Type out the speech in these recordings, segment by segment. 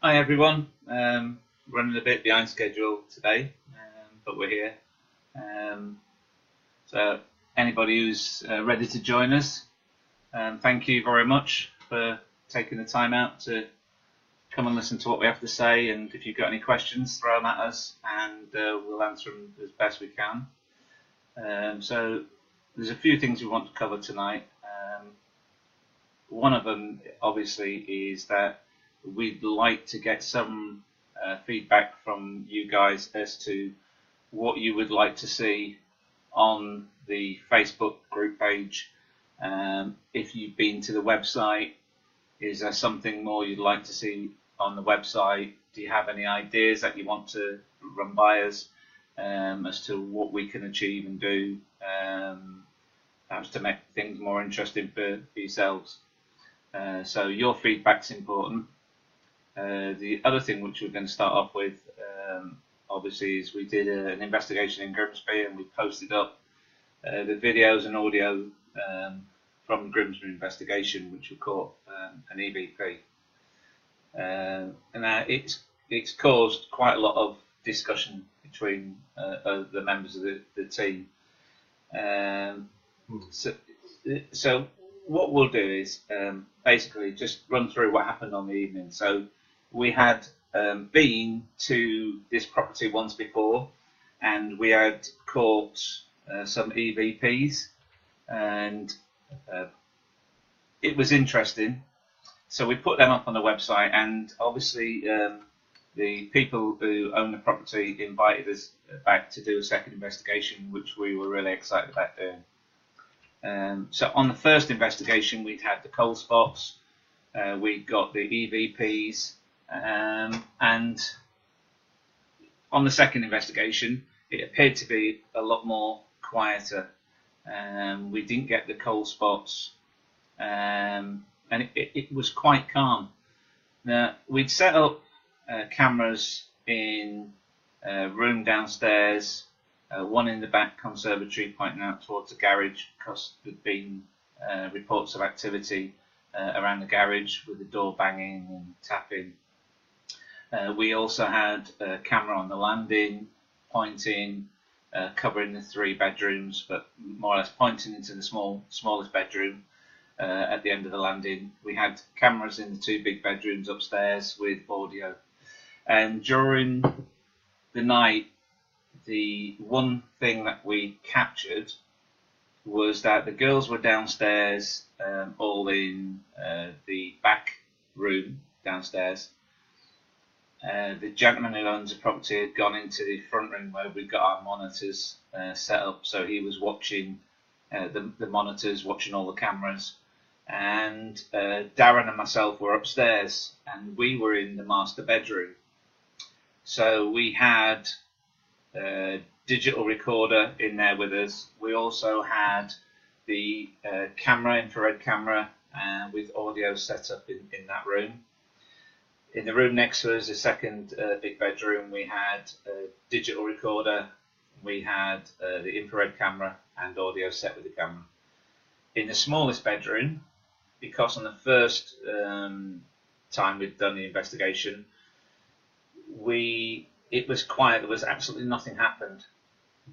Hi everyone. Running a bit behind schedule today, but we're here. Um, so anybody who's ready to join us, thank you very much for taking the time out to come and listen to what we have to say. And if you've got any questions, throw them at us, and we'll answer them as best we can. So there's a few things we want to cover tonight. One of them, obviously, is that we'd like to get some feedback from you guys as to what you would like to see on the Facebook group page. If you've been to the website, is there something more you'd like to see on the website? Do you have any ideas that you want to run by us as to what we can achieve and do, perhaps to make things more interesting for yourselves? So your feedback's important. The other thing which we're going to start off with, obviously, is we did an investigation in Grimsby, and we posted up the videos and audio from the Grimsby investigation, which we caught an EVP. And it's caused quite a lot of discussion between the members of the team. So what we'll do is basically just run through what happened on the evening. So we had been to this property once before, and we had caught some EVPs, and it was interesting. So we put them up on the website, and obviously the people who own the property invited us back to do a second investigation, which we were really excited about doing. So on the first investigation, we'd had the cold spots, we'd got the EVPs, and on the second investigation, it appeared to be a lot more quieter. We didn't get the cold spots, and it was quite calm. Now, we'd set up cameras in a room downstairs, one in the back conservatory pointing out towards the garage, because there'd been reports of activity around the garage with the door banging and tapping. We also had a camera on the landing pointing, covering the 3 bedrooms, but more or less pointing into the smallest bedroom at the end of the landing. We had cameras in the 2 big bedrooms upstairs with audio. And during the night, the one thing that we captured was that the girls were downstairs, all in the back room downstairs. The gentleman who owns the property had gone into the front room where we've got our monitors set up, so he was watching the monitors, watching all the cameras. And Darren and myself were upstairs, and we were in the master bedroom. So we had digital recorder in there with us. We also had the infrared camera with audio set up in that room. In the room next to us, the second big bedroom, we had a digital recorder, we had the infrared camera and audio set with the camera. In the smallest bedroom, because on the first time we'd done the investigation, it was quiet, there was absolutely nothing happened.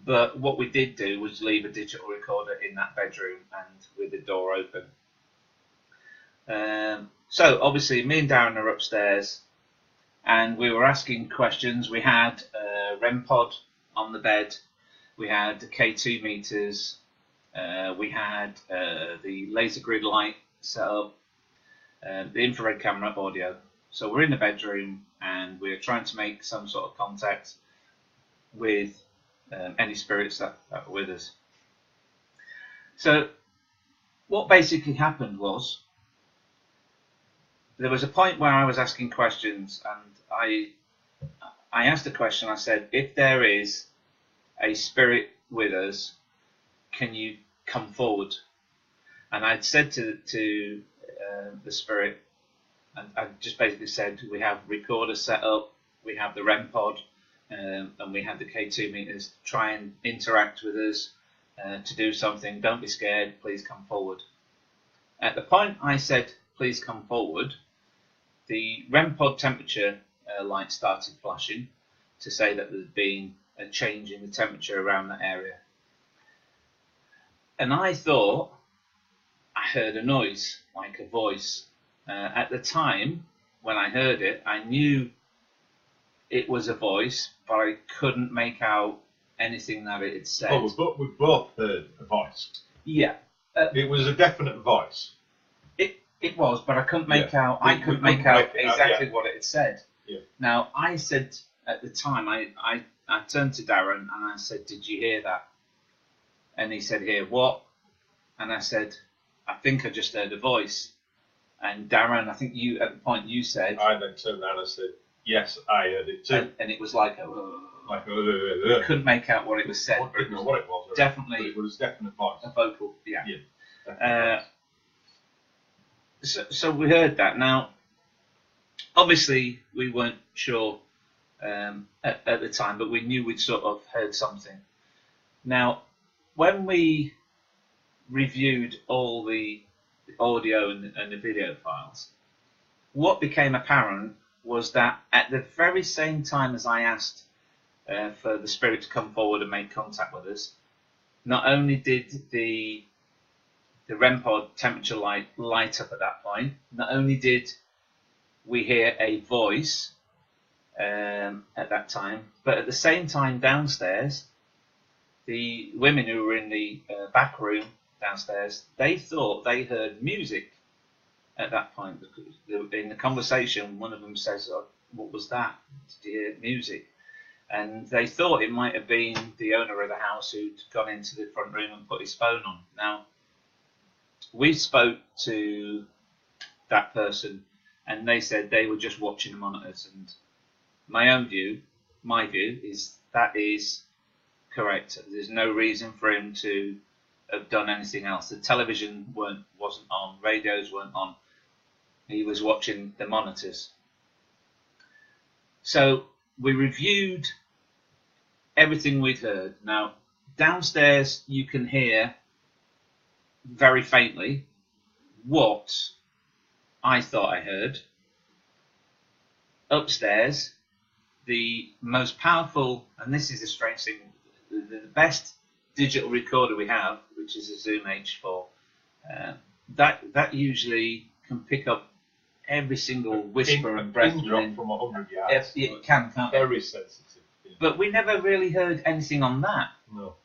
But what we did do was leave a digital recorder in that bedroom and with the door open. So obviously me and Darren are upstairs, and we were asking questions. We had a REM pod on the bed, we had the K2 meters, we had the laser grid light set up, the infrared camera, audio. So we're in the bedroom and we're trying to make some sort of contact with any spirits that are with us. So what basically happened was, there was a point where I was asking questions, and I asked a question. I said, if there is a spirit with us, can you come forward? And I'd said to the spirit, and I just basically said, we have recorders set up, we have the REM pod, and we have the K2 meters. Try and interact with us to do something. Don't be scared, please come forward. At the point I said, please come forward, the REM pod temperature light started flashing to say that there'd been a change in the temperature around that area. And I thought I heard a noise, like a voice. At the time, when I heard it, I knew it was a voice, but I couldn't make out anything that it had said. Oh, we both heard a voice. Yeah. It was a definite voice. It was, but I couldn't make out. I couldn't make out exactly what it had said. Yeah. Now I said at the time, I turned to Darren and I said, "Did you hear that?" And he said, "Hear what?" And I said, "I think I just heard a voice." And Darren, I think you at the point you said. I then turned around and said, "Yes, I heard it too." And it was like a. I couldn't make out what it was said. Didn't know what it was. Definitely. But it was definite voice. A vocal. Yeah. Yeah. So we heard that. Now, obviously, we weren't sure at the time, but we knew we'd sort of heard something. Now, when we reviewed all the audio and the video files, what became apparent was that at the very same time as I asked for the spirit to come forward and make contact with us, not only did the REM pod temperature light up at that point, not only did we hear a voice at that time, but at the same time downstairs, the women who were in the back room downstairs, they thought they heard music at that point. In the conversation, one of them says, "Oh, what was that? Did you hear music?" And they thought it might have been the owner of the house who'd gone into the front room and put his phone on. Now, we spoke to that person and they said they were just watching the monitors, and my view is that is correct. There's no reason for him to have done anything else. The television wasn't on, radios weren't on. He was watching the monitors. So we reviewed everything we'd heard. Now, downstairs you can hear very faintly what I thought I heard. Upstairs, the most powerful, and this is a strange thing, the best digital recorder we have, which is a Zoom H4, that usually can pick up every single whisper and breath. Pin drop from 100 yards. It can, can't it? Very sensitive. Yeah. But we never really heard anything on that. No.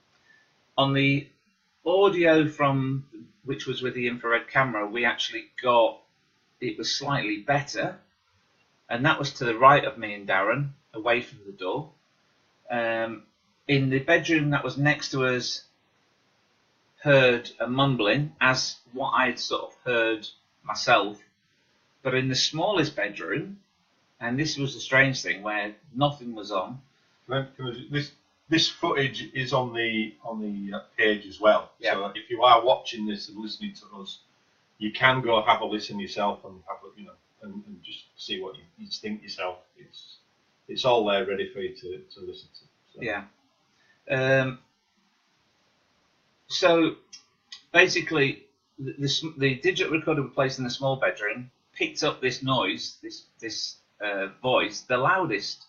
On the audio from, which was with the infrared camera, we actually got, it was slightly better, and that was to the right of me and Darren, away from the door. In the bedroom that was next to us, heard a mumbling, as what I had sort of heard myself. But in the smallest bedroom, and this was the strange thing, where nothing was on. This footage is on the page as well. Yeah. So if you are watching this and listening to us, you can go have a listen yourself and have a, and just see what you think yourself. It's all there ready for you to listen to. So. Yeah. So basically, the digital recorder we placed in the small bedroom picked up this noise, this voice, the loudest,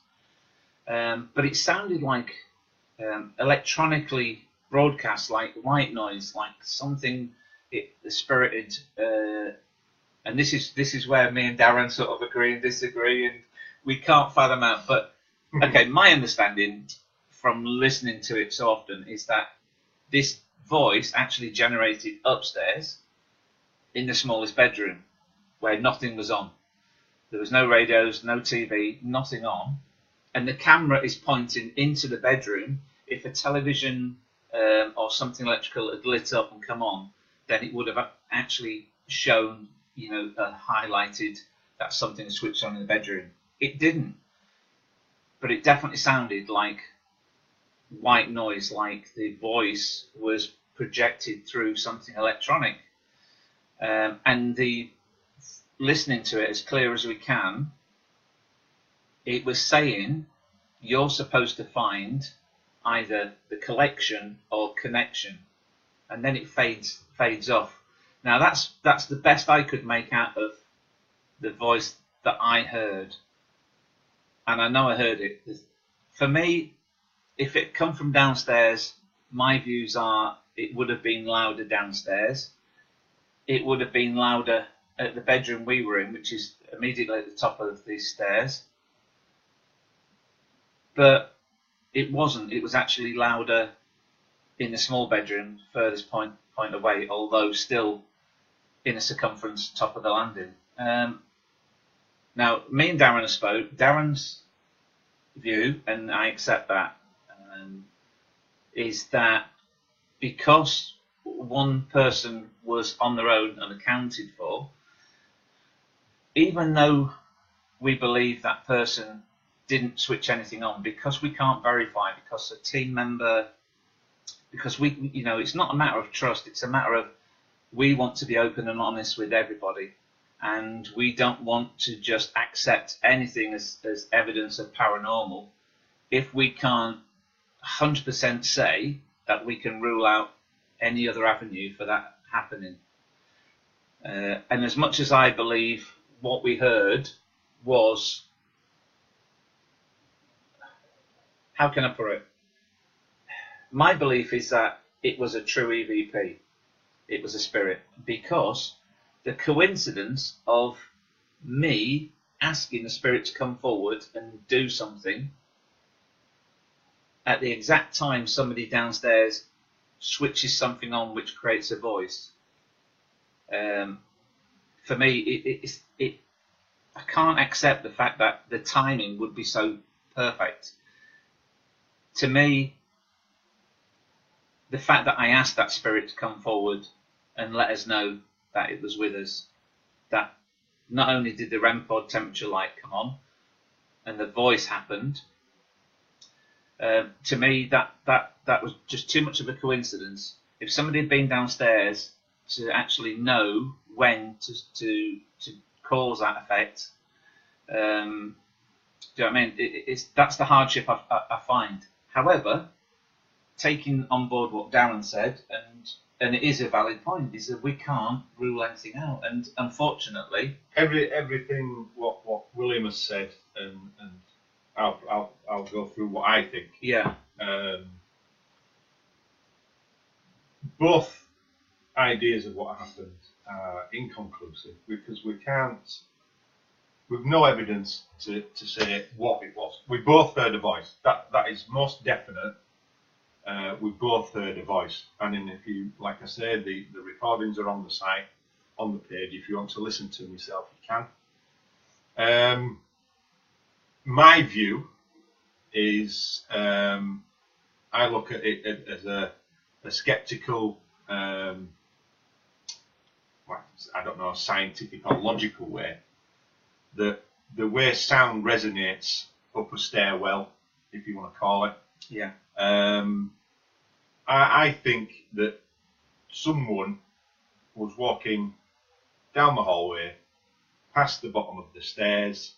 but it sounded like electronically broadcast, like white noise, like something spirited. And this is where me and Darren sort of agree and disagree, and we can't fathom out. But okay, my understanding from listening to it so often is that this voice actually generated upstairs in the smallest bedroom where nothing was on. There was no radios, no TV, nothing on, and the camera is pointing into the bedroom. If a television or something electrical had lit up and come on, then it would have actually shown, highlighted that something switched on in the bedroom. It didn't, but it definitely sounded like white noise, like the voice was projected through something electronic. And listening to it as clear as we can, it was saying, you're supposed to find either the collection or connection, and then it fades off. Now that's the best I could make out of the voice that I heard, and I know I heard it. For me, if it come from downstairs, my views are it would have been louder downstairs. It would have been louder at the bedroom we were in, which is immediately at the top of these stairs. But it wasn't. It was actually louder in the small bedroom, furthest point away, although still in a circumference top of the landing. Now, me and Darren have spoke. Darren's view, and I accept that, is that because one person was on their own and accounted for, even though we believe that person didn't switch anything on, because we can't verify, because a team member, because we, you know, it's not a matter of trust, it's a matter of we want to be open and honest with everybody, and we don't want to just accept anything as evidence of paranormal if we can't 100% say that we can rule out any other avenue for that happening. And as much as I believe what we heard was, how can I put it? My belief is that it was a true EVP. It was a spirit, because the coincidence of me asking the spirit to come forward and do something at the exact time somebody downstairs switches something on which creates a voice. For me, I can't accept the fact that the timing would be so perfect. To me, the fact that I asked that spirit to come forward and let us know that it was with us, that not only did the REM pod temperature light come on and the voice happened, to me that was just too much of a coincidence. If somebody had been downstairs to actually know when to cause that effect, do you know what I mean? That's the hardship I find. However, taking on board what Darren said, and it is a valid point, is that we can't rule anything out, and unfortunately, everything what William has said, and I'll go through what I think. Yeah. Both ideas of what happened are inconclusive, because we've no evidence to say what it was. We both heard a voice. That is most definite. We both heard a voice, and then if you, like I said, the recordings are on the site, on the page. If you want to listen to them yourself, you can. My view is, I look at it as a skeptical, I don't know, scientific or logical way. The way sound resonates up a stairwell, if you want to call it. Yeah. I think that someone was walking down the hallway, past the bottom of the stairs.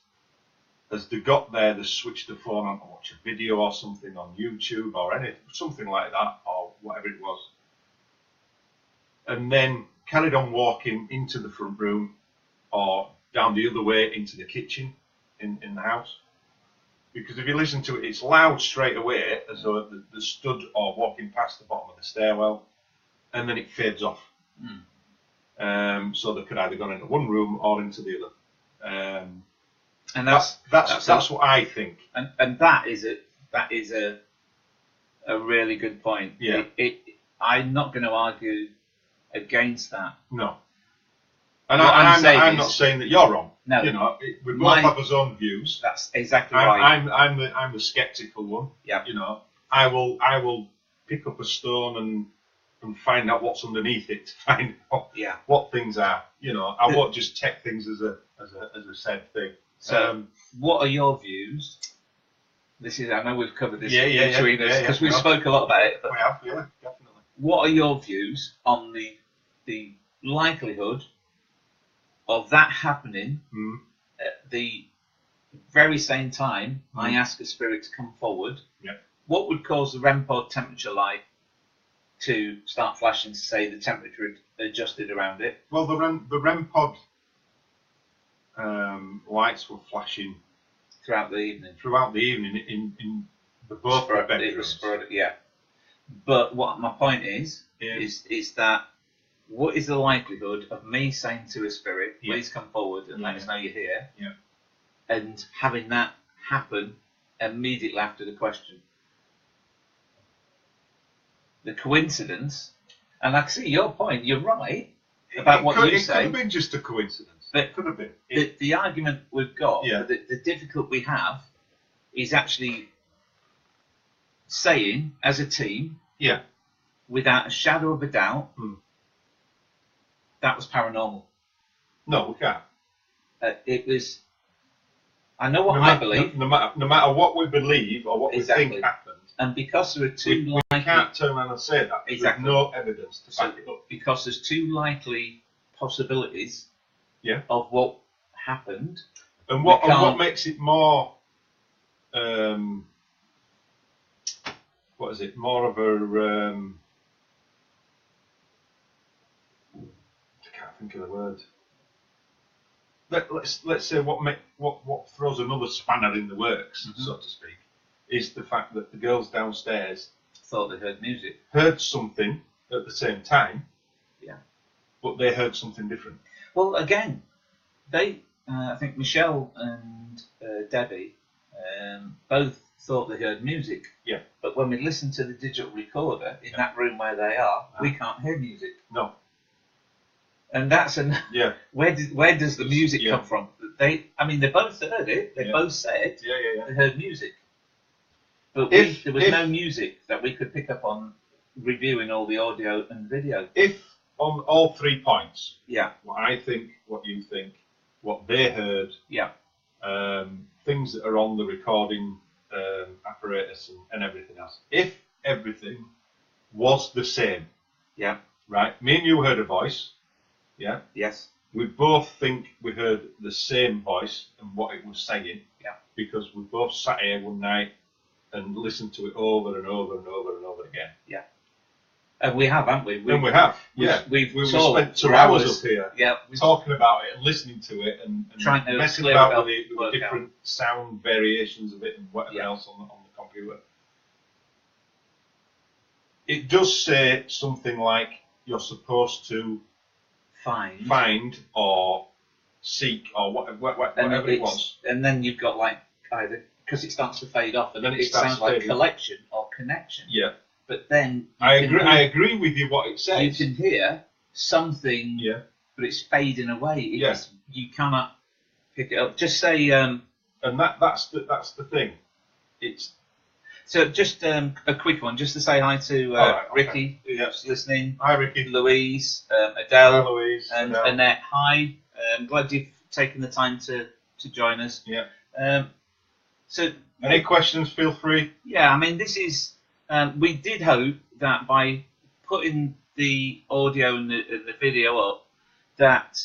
As they got there, they switched the phone on to watch a video or something on YouTube or something like that, or whatever it was, and then carried on walking into the front room or down the other way into the kitchen in the house. Because if you listen to it, it's loud straight away, as though they stood or walking past the bottom of the stairwell, and then it fades off. So they could either gone into one room or into the other. And that's what I think. And that is a really good point. Yeah. I'm not going to argue against that. No. And I'm not saying that you're wrong. No. You know, we both have our own views. That's exactly right. I'm the skeptical one. Yeah. You know, I will pick up a stone and find out what's underneath it to find out what things are. You know, I won't just take things as a said thing. So, what are your views? I know we've covered this between us, because we spoke a lot about it. But we have, yeah, definitely. What are your views on the likelihood of that happening at the very same time I ask a spirit to come forward? Yeah. What would cause the REM pod temperature light to start flashing to say the temperature had adjusted around it? Well, the REM pod lights were flashing throughout the evening. in the both their bedrooms. Yeah. But what my point is that what is the likelihood of me saying to a spirit, please come forward and let us know you're here, and having that happen immediately after the question? The coincidence, and I see your point, you're right about what you say. It could have been just a coincidence. But it could have been. The argument we've got, the difficult we have, is actually saying, as a team, without a shadow of a doubt, that was paranormal. No, we can't. It was. I know what I believe. No matter what we believe or what we think happened, and because there are two we can't turn around and say that. There's no evidence to back it up. Because there's two likely possibilities of what happened. And what makes it more, what is it? More of a, I can't think of the word. Let's say what throws another spanner in the works, so to speak, is the fact that the girls downstairs thought they heard music, heard something at the same time, but they heard something different. Well, again, they, I think Michelle and Debbie, both thought they heard music. Yeah. But when we listen to the digital recorder in that room where they are, we can't hear music. No. And that's where does the music come from? They both heard it. They both said they heard music. But there was no music that we could pick up on reviewing all the audio and video. If on all 3 points, Yeah. what I think, what you think, what they heard, Yeah. Things that are on the recording apparatus and everything else. If everything was the same, Yeah. right? Me and you heard a voice, yeah? Yes. We both think we heard the same voice and what it was saying, because we both sat here one night and listened to it over and over and over and over again. Yeah. And we have, haven't we? And we have. We've spent 2 hours up here Yeah. talking about it and listening to it and trying to messing clear about it up, with the different sound variations of it and whatever else on the computer. It does say something like you're supposed to find or seek or whatever it was. And then you've got like either, because it starts to fade off, and then it sounds like collection or connection. Yeah. But then I agree with you what it says. You can hear something, but it's fading away. You cannot pick it up. Just say, and that's the thing. It's so just a quick one, just to say hi to Ricky, who's listening. Hi, Ricky. Louise, Adele, hi, Louise, and Adele. Annette. Hi. I'm glad you've taken the time to join us. Yeah. So any questions? Feel free. Yeah, I mean, this is. We did hope that by putting the audio and the video up, that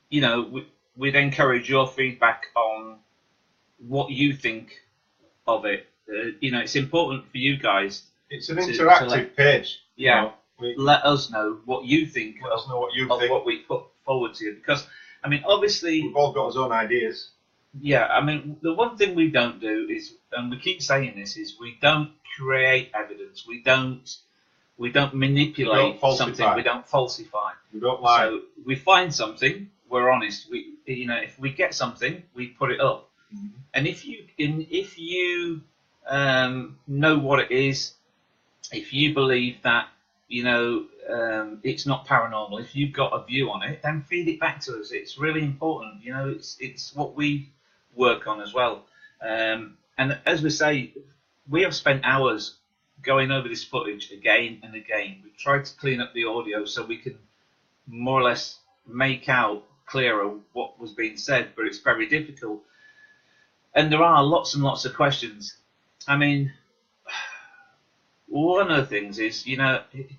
we'd encourage your feedback on what you think of it. It's important for you guys. It's an interactive page. Yeah. Let us know what you think of what we put forward to you, because I mean, obviously we've all got our own ideas. Yeah, I mean, the one thing we don't do is, and we keep saying this, is we don't create evidence. We don't manipulate something. We don't falsify. We don't lie. So we find something, we're honest. If we get something, we put it up. Mm-hmm. And if you know what it is, if you believe that it's not paranormal, if you've got a view on it, then feed it back to us. It's really important. It's what we work on as well. And as we say, we have spent hours going over this footage again and again. We've tried to clean up the audio so we can more or less make out clearer what was being said, but it's very difficult. And there are lots and lots of questions. I mean, one of the things is,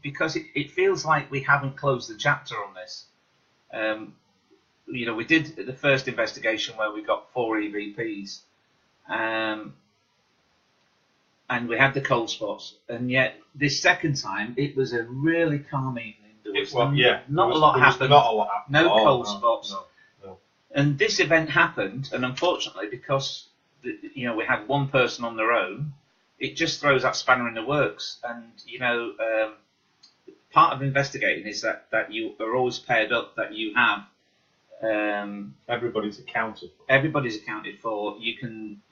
because it feels like we haven't closed the chapter on this. We did the first investigation where we got 4 EVPs, and we had the cold spots, and yet this second time it was a really calm evening. There was not a lot happened. Not a lot happened. No cold spots. No. And this event happened, and unfortunately, because we had one person on their own, it just throws that spanner in the works. And part of investigating is that you are always paired up, that you have everybody's accounted for. Everybody's accounted for. You can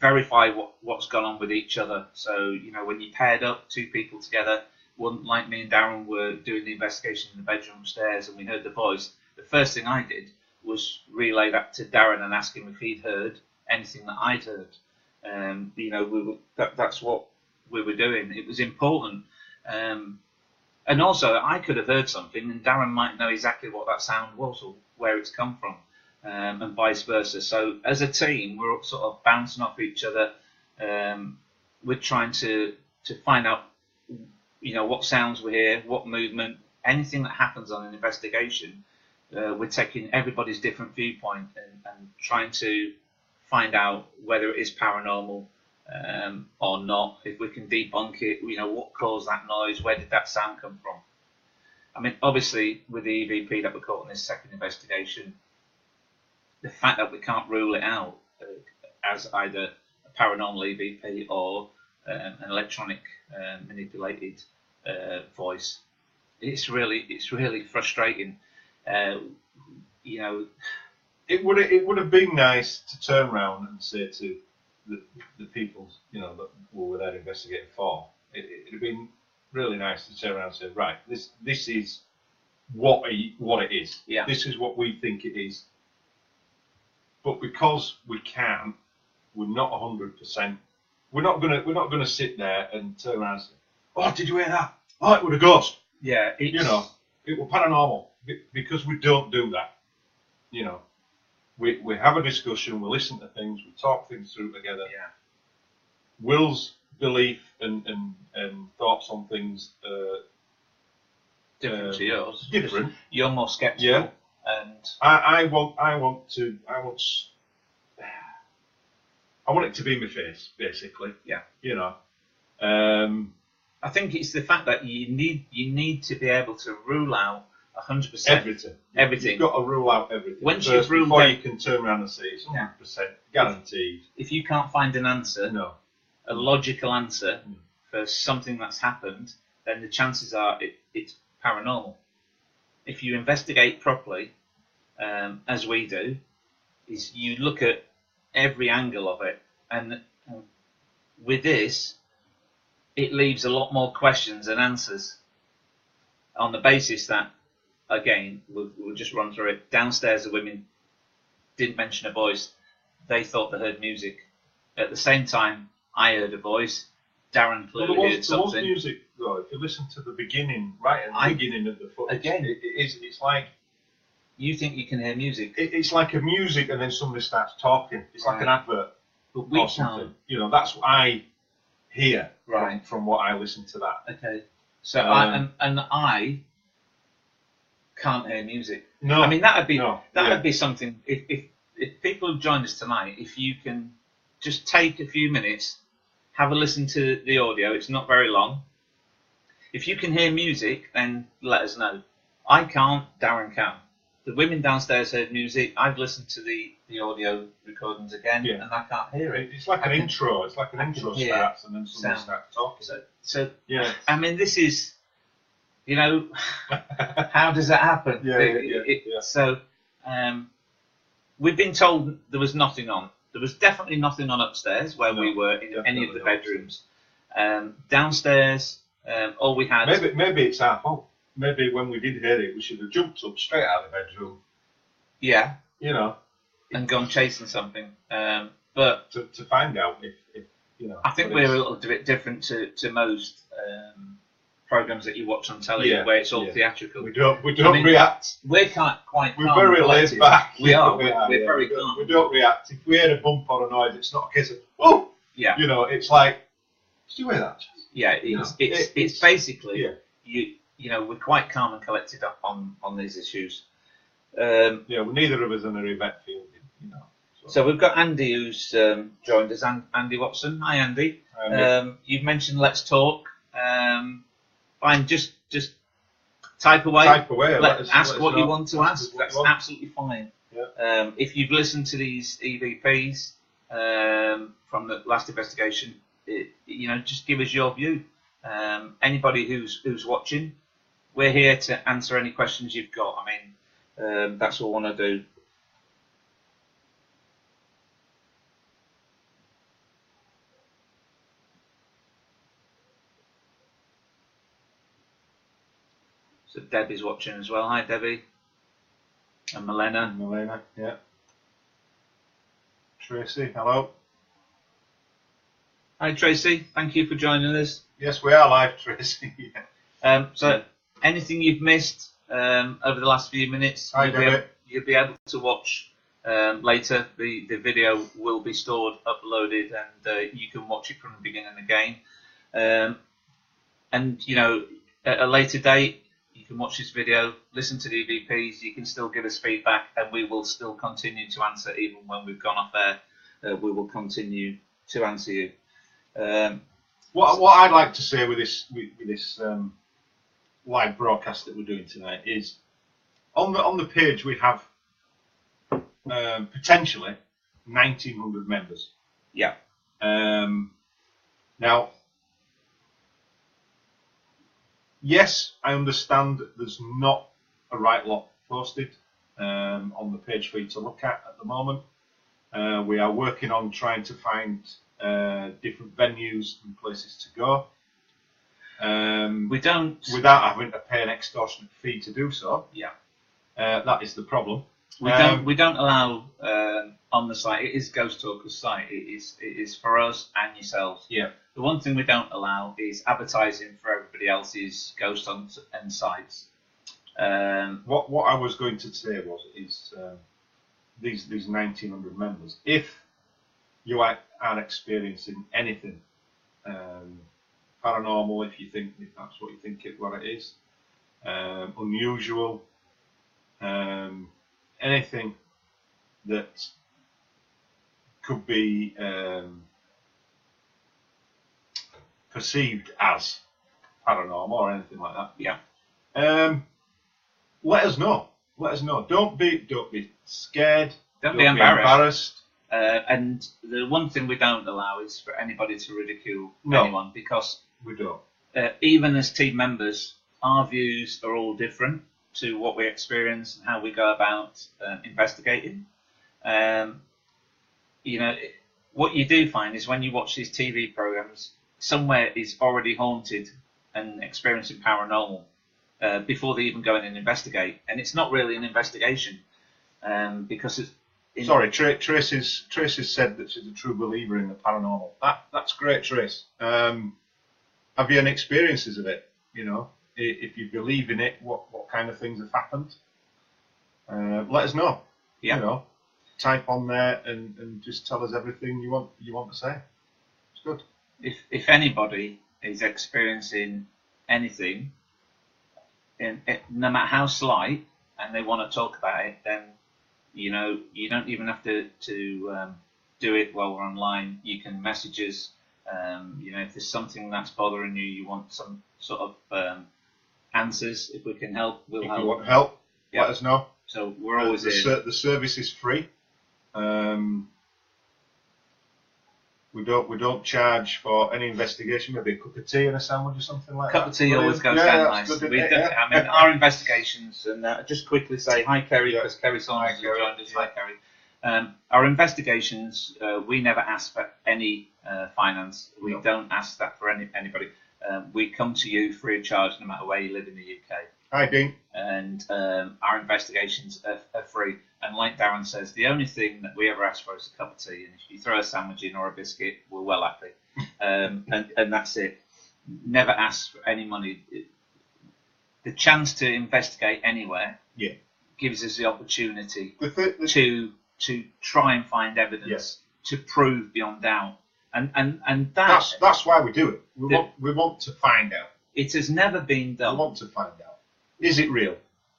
verify what's gone on with each other. So when you paired up two people together, one like me and Darren were doing the investigation in the bedroom upstairs, and we heard the voice. The first thing I did was relay that to Darren and ask him if he'd heard anything that I'd heard. That's what we were doing. It was important. And also, I could have heard something, and Darren might know exactly what that sound was or where it's come from, and vice versa. So, as a team, we're sort of bouncing off each other. We're trying to find out, what sounds we hear, what movement, anything that happens on an investigation. We're taking everybody's different viewpoint and trying to find out whether it is paranormal. Or not, if we can debunk it, what caused that noise, where did that sound come from? I mean, obviously, with the EVP that we're caught in this second investigation, the fact that we can't rule it out as either a paranormal EVP or an electronic manipulated voice, it's really frustrating. It would have been nice to turn around and say to the people, that were there investigating for, it'd have been really nice to turn around and say, right, this is what it is. Yeah. This is what we think it is. But because we can't, we're not 100%. We're not gonna sit there and turn around and say, oh, did you hear that? Oh, it was a ghost. Yeah. It was paranormal, because we don't do that. We have a discussion, we listen to things, we talk things through together. Yeah. Will's belief and thoughts on things Different to yours. Different. You're more skeptical. Yeah. And I want it to be my face, basically. Yeah. I I think it's the fact that you need to be able to rule out 100%. Everything. You've got to rule out everything. Once you've ruled before out, you can turn around and say it's 100% guaranteed. If you can't find an answer, a logical answer Mm. for something that's happened, then the chances are it's paranormal. If you investigate properly, as we do, is you look at every angle of it, and with this, it leaves a lot more questions than answers. On the basis that, again, we'll just run through it. Downstairs, the women didn't mention a voice. They thought they heard music. At the same time, I heard a voice. Darren clearly heard something. There was music, though. If you listen to the beginning, right at the beginning of the footage, again, it's like... You think you can hear music? It's like a music and then somebody starts talking. It's like an advert. But we or something. That's what I hear from what I listen to that. Okay. So I can't hear music. No. I mean, that'd be something. If people have joined us tonight, if you can just take a few minutes, have a listen to the audio. It's not very long. If you can hear music, then let us know. I can't. Darren can. The women downstairs heard music. I've listened to the audio recordings again, and I can't hear it. It's like an intro. It's like an intro starts, and then somebody starts talking. So yeah. I mean, this is, how does that happen? Yeah. So, we've been told there was nothing on. There was definitely nothing on upstairs where we were in any of the bedrooms. Downstairs, all we had. Maybe it's our fault. Maybe when we did hear it, we should have jumped up straight out of the bedroom. Yeah. And gone chasing something. But to find out if I think we're a little bit different to most programs that you watch on television, where it's all theatrical. We don't react. We're quite. We're very laid back. We are. We're very calm. We don't react. If we hear a bump or a noise, it's not a case of oh. Yeah. It's like, did you hear that? Yeah. It's basically we're quite calm and collected up on these issues. Neither of us are in vet field, So we've got Andy who's joined us. Andy Watson. Hi, Andy. You've mentioned Let's Talk. Fine, just type away. Type away. Ask what you want to Ask ask. what you That's want. absolutely fine. Yeah. If you've listened to these EVPs from the last investigation, just give us your view. Anybody who's watching, we're here to answer any questions you've got. I mean, that's what I want to do. So Debbie's watching as well. Hi, Debbie. And Milena. Milena, yeah. Tracy, hello. Hi, Tracy. Thank you for joining us. Yes, we are live, Tracy. Yeah. So anything you've missed over the last few minutes, you'll be able to watch later. The video will be stored, uploaded, and you can watch it from the beginning again. And at a later date, you can watch this video, listen to the EVPs. You can still give us feedback, and we will still continue to answer even when we've gone off air. We will continue to answer you. What I'd like to say with this live broadcast that we're doing tonight is on the page we have potentially 1,900 members. Yeah. Now, yes, I understand that there's not a right lot posted on the page for you to look at the moment. We are working on trying to find different venues and places to go. We don't, without having to pay an extortionate fee to do so. Yeah. That is the problem. We don't allow on the site. It is Ghost Talkers' site. It is for us and yourselves. Yeah. The one thing we don't allow is advertising for everybody else's ghost hunts and sites. What I was going to say is these 1,900 members. If you are experiencing anything paranormal, if that's what you think what it is, unusual, anything that could be perceived as paranormal or anything like that, Yeah. Let us know. Don't be scared. Don't be embarrassed. And the one thing we don't allow is for anybody to ridicule anyone, because we don't. Even as team members, our views are all different to what we experience and how we go about investigating. What you do find is when you watch these TV programs, somewhere is already haunted and experiencing paranormal before they even go in and investigate, and it's not really an investigation because it's. Sorry, Trace has said that she's a true believer in the paranormal. That's great, Trace. Have you any experiences of it? If you believe in it, what kind of things have happened? Let us know. Yeah. Type on there and just tell us everything you want to say. It's good. If anybody is experiencing anything, no matter how slight, and they want to talk about it, then you don't even have to do it while we're online. You can message us. If there's something that's bothering you, you want some sort of answers. If we can help, we'll help. If you want help, let us know. So we're always here. The service is free. We don't charge for any investigation. Maybe a cup of tea and a sandwich or something like that. Cup of tea always goes down nice. I mean, our investigations, and just quickly say hi, Kerry, because Kerry Saunders joined us. Hi, Kerry. Our investigations, we never ask for any finance. We don't ask that for anybody. We come to you free of charge, no matter where you live in the UK. Hi, Dean. And our investigations are free. And like Darren says, the only thing that we ever ask for is a cup of tea. And if you throw a sandwich in or a biscuit, we're well happy. And that's it. Never ask for any money. The chance to investigate anywhere gives us the opportunity to try and find evidence to prove beyond doubt. And that's why we do it. We want to find out. It has never been done. We want to find out. Is it real?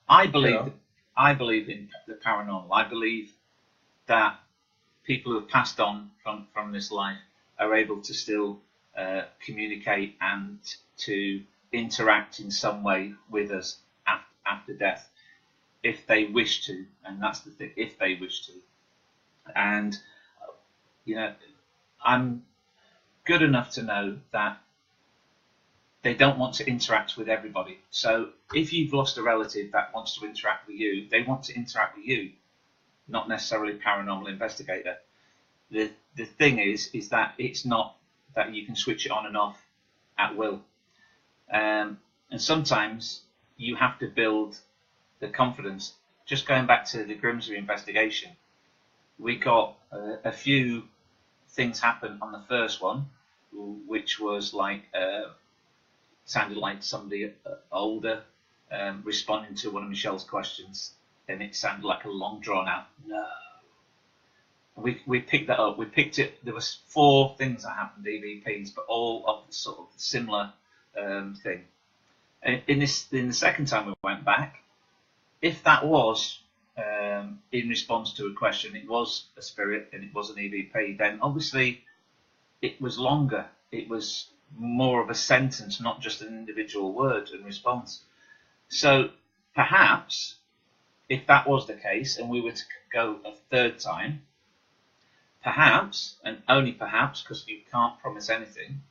I believe in the paranormal. I believe that people who have passed on from this life are able to still communicate and to interact in some way with us after death if they wish to, and that's the thing, if they wish to. And I'm good enough to know that they don't want to interact with everybody. So if you've lost a relative that wants to interact with you, they want to interact with you, not necessarily paranormal investigator. The thing is that it's not that you can switch it on and off at will. And sometimes you have to build the confidence. Just going back to the Grimsby investigation, we got a few things happen on the first one, which was like sounded like somebody older responding to one of Michelle's questions, and it sounded like a long drawn out no. We picked that up. We picked it. There was 4 things that happened, EVPs, but all of sort of similar thing. In the second time we went back, if that was in response to a question, it was a spirit and it was an EVP, then obviously it was longer. It was more of a sentence, not just an individual word and response. So perhaps if that was the case and we were to go a third time, perhaps, and only perhaps, because you can't promise anything,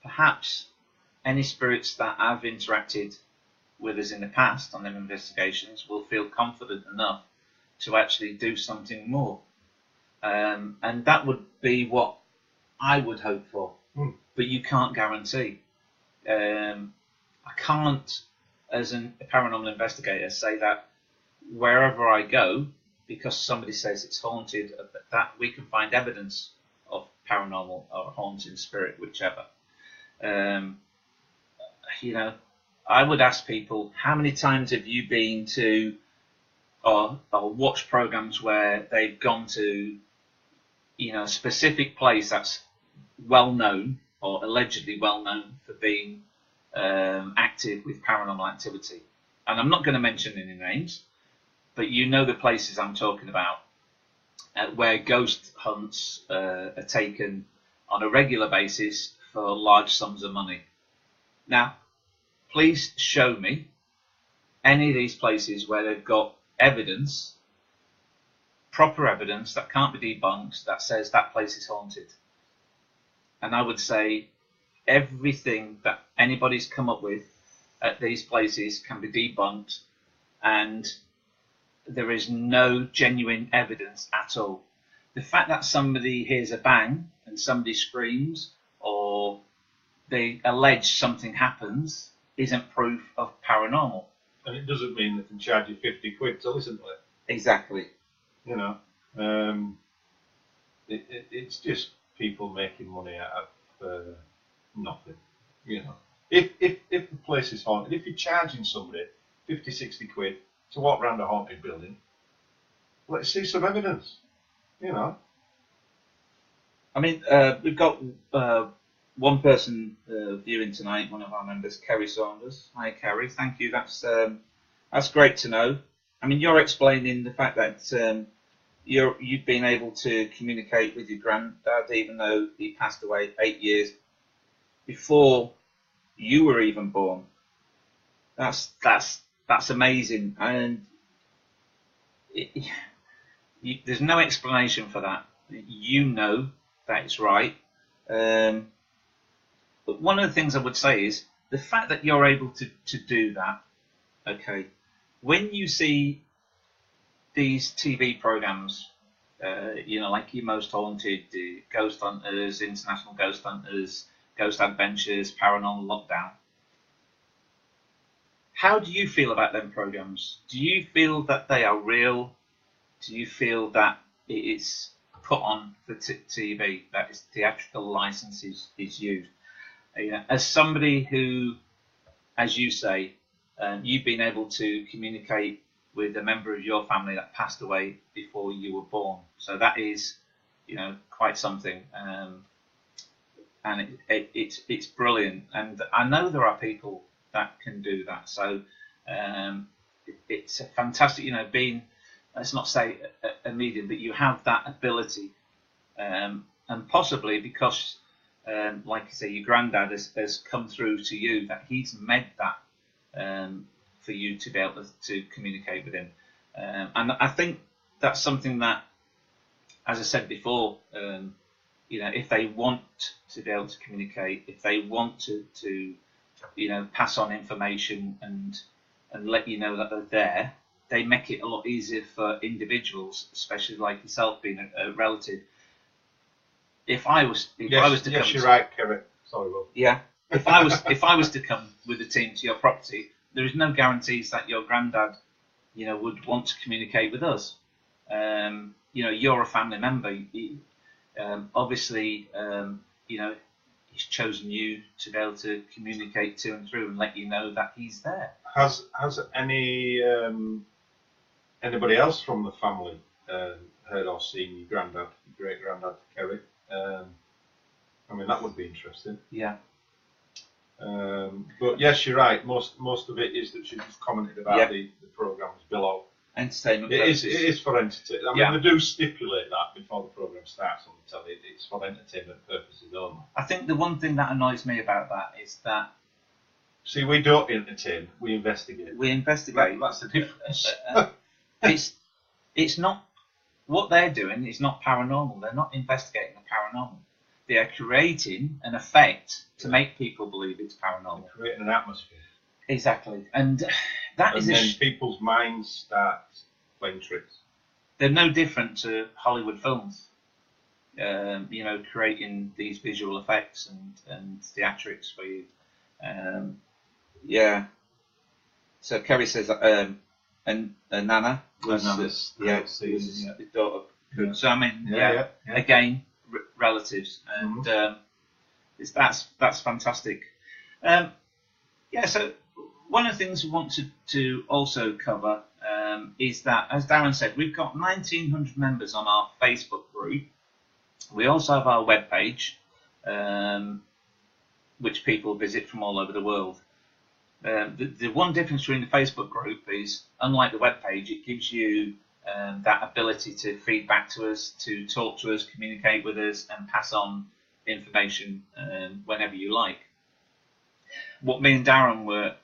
perhaps any spirits that have interacted with us in the past on them investigations will feel confident enough to actually do something more. And that would be what I would hope for. But you can't guarantee. I can't, as a paranormal investigator, say that wherever I go, because somebody says it's haunted, that we can find evidence of paranormal or haunting spirit, whichever. I would ask people, how many times have you been to or watched programs where they've gone to, a specific place that's well known or allegedly well known for being active with paranormal activity? And I'm not going to mention any names, but you know the places I'm talking about, where ghost hunts are taken on a regular basis for large sums of money. Now, please show me any of these places where they've got evidence, proper evidence that can't be debunked, that says that place is haunted. And I would say everything that anybody's come up with at these places can be debunked, and there is no genuine evidence at all. The fact that somebody hears a bang and somebody screams, or they allege something happens, isn't proof of paranormal. And it doesn't mean they can charge you 50 quid to listen to it. Exactly. It's just people making money out of nothing. If the place is haunted, if you're charging somebody 50, 60 quid to walk around a haunted building, let's see some evidence. I mean, we've got one person viewing tonight, one of our members, Kerry Saunders. Hi, Kerry. Thank you. That's great to know. I mean, you're explaining the fact that you've been able to communicate with your granddad, even though he passed away 8 years before you were even born. That's amazing, and there's no explanation for that. You know that it's right. But one of the things I would say is the fact that you're able to do that. Okay, when you see these TV programs, like Your Most Haunted, Ghost Hunters, International Ghost Hunters, Ghost Adventures, Paranormal Lockdown, how do you feel about them programs? Do you feel that they are real? Do you feel that it is put on for TV, that is theatrical license is used? As somebody who, as you say, you've been able to communicate with a member of your family that passed away before you were born, so that is, quite something, and it's brilliant. And I know there are people that can do that, so it's a fantastic, being, let's not say a medium, but you have that ability, and possibly because, like I say, your granddad has come through to you, that he's meant that for you to be able to communicate with him. And I think that's something that, as I said before, if they want to be able to communicate, if they want to pass on information and let you know that they're there, they make it a lot easier for individuals, especially like yourself being a relative. If I was to come, you're right, Kerry. Sorry, Will. Yeah. If I was to come with a team to your property, there is no guarantees that your granddad, would want to communicate with us. You're a family member. Obviously, he's chosen you to be able to communicate to and through and let you know that he's there. Has anybody else from the family heard or seen your granddad, your great granddad, Kerry? I mean, that would be interesting. Yeah. But yes, you're right. Most of it is that she's just commented about the programmes below. Entertainment It purposes. is for entertainment. I mean, they do stipulate that before the programme starts on the telly. It's for entertainment purposes only. I think the one thing that annoys me about that is that... See, we don't entertain, we investigate. We investigate. That's the difference. It's not... What they're doing is not paranormal. They're not investigating the paranormal. They are creating an effect to make people believe it's paranormal. They're creating an atmosphere. Exactly. And that is... And then people's minds start playing tricks. They're no different to Hollywood films. Creating these visual effects and theatrics for you. Yeah. So Kerry says, and Nana was his daughter. Yeah. So I mean, Yeah. again, relatives, and that's fantastic. So one of the things we want to also cover is that, as Darren said, we've got 1,900 members on our Facebook group. We also have our webpage, which people visit from all over the world. The one difference between the Facebook group is, unlike the webpage, it gives you that ability to feed back to us, to talk to us, communicate with us, and pass on information whenever you like. What me and Darren were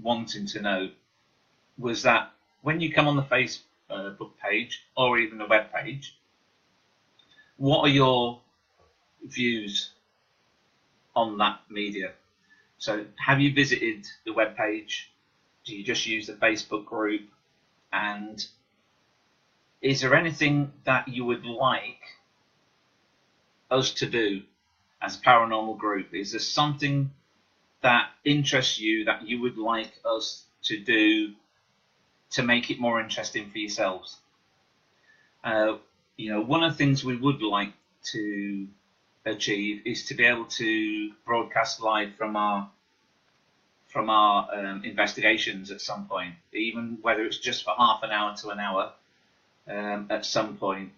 wanting to know was that when you come on the Facebook page or even the web page, what are your views on that media? So have you visited the web page? Do you just use the Facebook group? And is there anything that you would like us to do as a paranormal group? Is there something that interests you that you would like us to do to make it more interesting for yourselves? One of the things we would like to achieve is to be able to broadcast live from our investigations at some point, even whether it's just for half an hour to an hour at some point.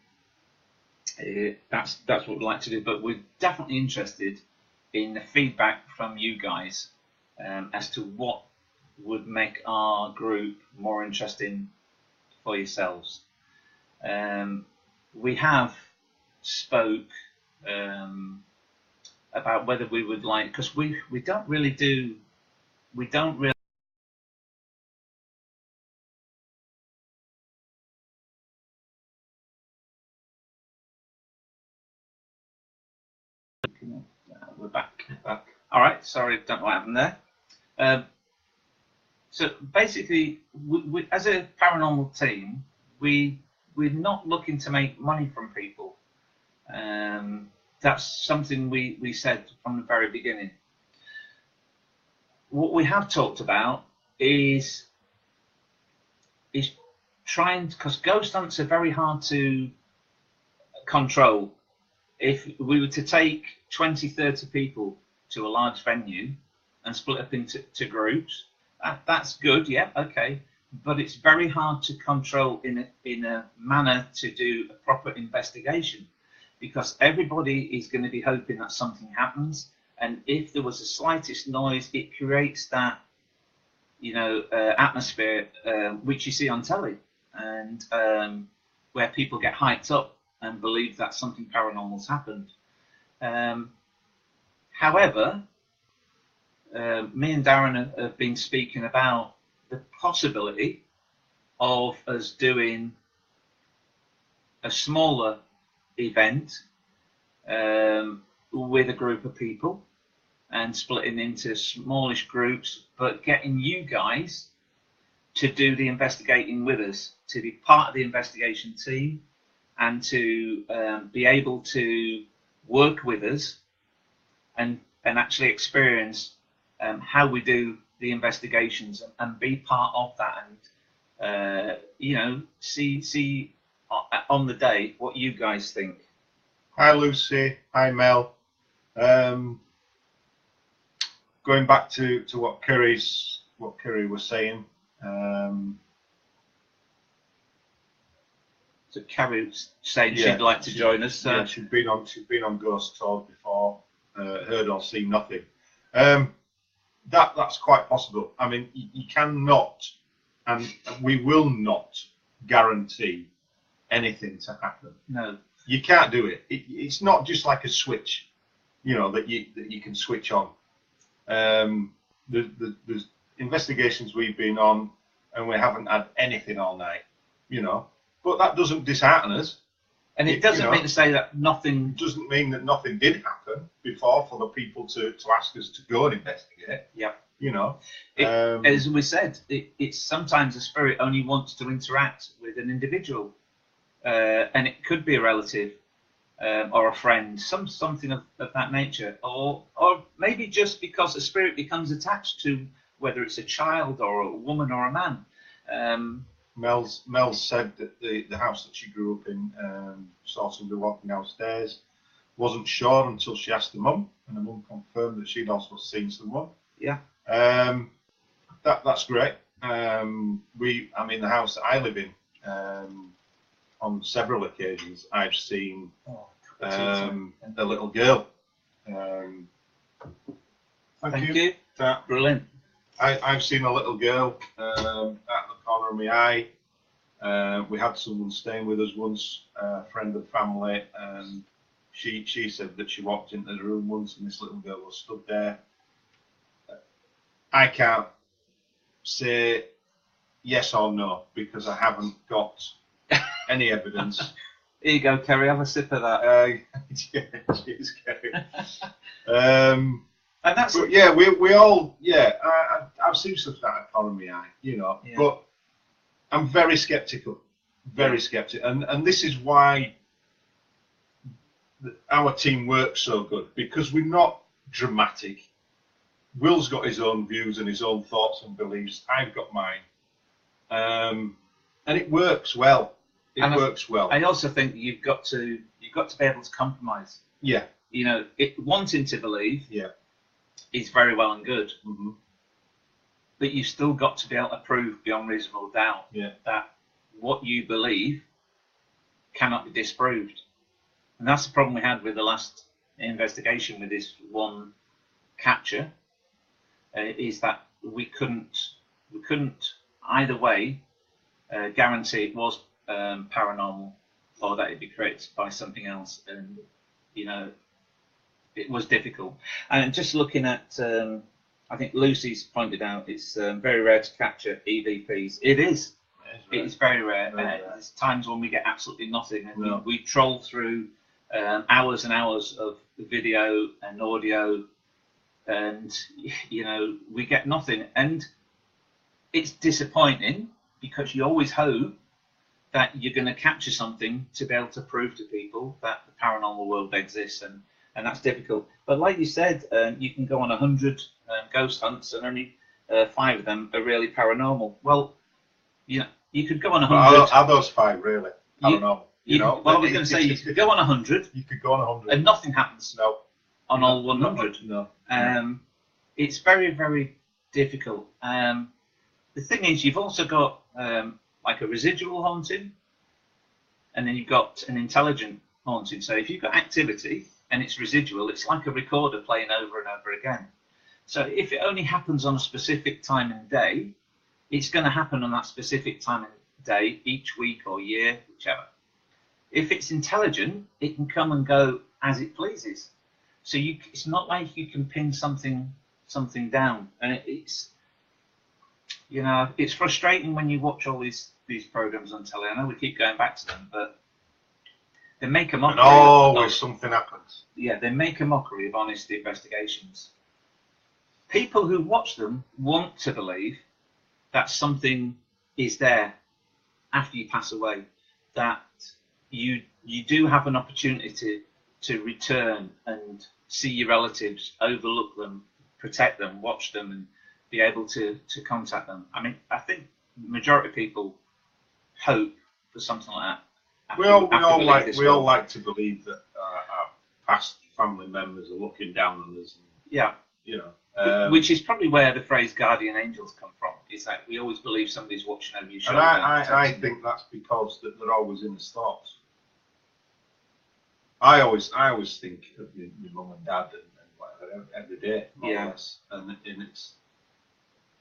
That's what we'd like to do, but we're definitely interested in the feedback from you guys as to what would make our group more interesting for yourselves. We have spoke about whether we would like, because we don't really we're back. All right, sorry, don't know what happened there. So basically, we, as a paranormal team, we're not looking to make money from people. That's something we said from the very beginning. What we have talked about is trying, because ghost hunts are very hard to control. If we were to take 20, 30 people to a large venue and split up into groups, that's good, yeah, okay. But it's very hard to control in a manner to do a proper investigation, because everybody is going to be hoping that something happens, and if there was the slightest noise, it creates that atmosphere which you see on telly, and where people get hyped up and believe that something paranormal's happened. However, me and Darren have been speaking about the possibility of us doing a smaller event with a group of people and splitting into smallish groups, but getting you guys to do the investigating with us, to be part of the investigation team, and to be able to work with us and actually experience how we do the investigations and be part of that, and see on the day what you guys think. Hi Lucy, hi Mel. Going back to what Kerry was saying. So Kerry saying she'd like to join us. Yeah, she'd been on Ghost Tours before, heard or seen nothing. That's quite possible. I mean, you cannot, and we will not guarantee anything to happen. No, you can't do it. It's not just like a switch, that you can switch on. There's investigations we've been on, and we haven't had anything all night, But that doesn't dishearten us. And it doesn't mean to say that nothing. It doesn't mean that nothing did happen before for the people to ask us to go and investigate. Yeah. As we said, it's sometimes a spirit only wants to interact with an individual, and it could be a relative or a friend, something of that nature, or maybe just because a spirit becomes attached to whether it's a child or a woman or a man. Mel said that the house that she grew up in, saw somebody walking downstairs, wasn't sure until she asked the mum, and the mum confirmed that she'd also seen someone. Yeah. That's great. The house that I live in, on several occasions, I've seen a little girl. Thank you. Brilliant. I've seen a little girl at the corner of my eye. We had someone staying with us once, a friend of the family, and she said that she walked into the room once and this little girl was stood there. I can't say yes or no because I haven't got any evidence. Here you go, Kerry. Have a sip of that. Cheers, Kerry. And that's. But yeah, we all. Yeah, I've seen stuff that I caught in my eye, Yeah. But I'm very sceptical, very sceptical, and this is why our team works so good, because we're not dramatic. Will's got his own views and his own thoughts and beliefs. I've got mine, and it works well. It works well. I also think you've got to be able to compromise. Yeah. Wanting to believe. Yeah. Is very well and good. Mm-hmm. But you've still got to be able to prove beyond reasonable doubt that what you believe cannot be disproved. And that's the problem we had with the last investigation with this one capture, is that we couldn't either way guarantee it was paranormal or that it'd be created by something else. And, it was difficult. And just looking at, I think Lucy's pointed out, it's very rare to capture EVPs. It is. It is very rare. There's times when we get absolutely nothing, and we troll through hours and hours of video and audio, and we get nothing. And it's disappointing because you always hope that you're going to capture something to be able to prove to people that the paranormal world exists, and that's difficult. But like you said, you can go on 100 ghost hunts and only 5 of them are really paranormal. Well, you could go on 100. Are those 5 really paranormal? Well, I was going to say, you could go on 100. You could go on 100. And nothing happens. No. On all 100. No. It's very, very difficult. The thing is, you've also got like a residual haunting, and then you've got an intelligent haunting. So if you've got activity and it's residual, it's like a recorder playing over and over again. So if it only happens on a specific time and day, it's going to happen on that specific time and day each week or year, whichever. If it's intelligent, it can come and go as it pleases. So it's not like you can pin something something down, and it's, you know, it's frustrating when you watch all these programs on telly. I know we keep going back to them, but they make a mockery. And always something happens. Yeah, they make a mockery of honest investigations. People who watch them want to believe that something is there after you pass away, that you do have an opportunity to return and see your relatives, overlook them, protect them, watch them, and be able to contact them. I mean, I think the majority of people hope for something like that. We all like to believe that our past family members are looking down on us. And, yeah. You know, which is probably where the phrase guardian angels come from. Is that we always believe somebody's watching over your shoulder. And I think that's because that they're always in his thoughts. I always think of my mum and dad and whatever every day, more or less. And it's,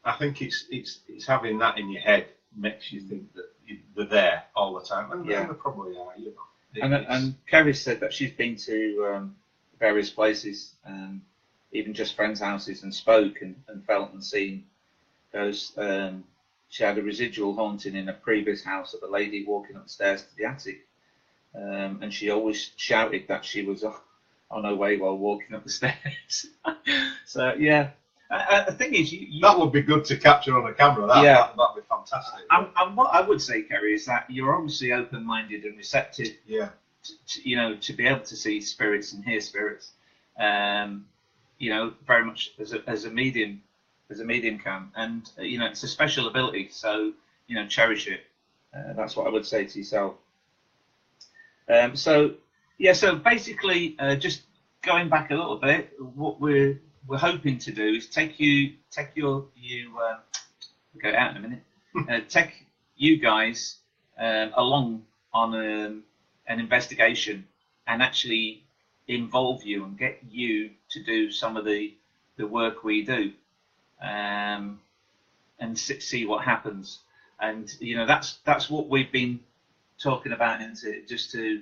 I think it's having that in your head makes you think that they're there all the time, and they probably are, you know. And Kerry said that she's been to various places, even just friends' houses, and spoke and felt and seen those. She had a residual haunting in a previous house of a lady walking upstairs to the attic. And she always shouted that she was on her way while walking up the stairs. So yeah, the thing is, that would be good to capture on a camera. That'd be fantastic. And what I would say, Kerry, is that you're obviously open-minded and receptive. Yeah. You know, to be able to see spirits and hear spirits. You know, very much as a medium can, and you know, it's a special ability. So you know, cherish it. That's what I would say to yourself. So basically, just going back a little bit, what we're hoping to do is take your we'll go out in a minute. Take you guys along on an investigation and actually involve you and get you to do some of the work we do, and see what happens. And you know, that's what we've been talking about, into just to,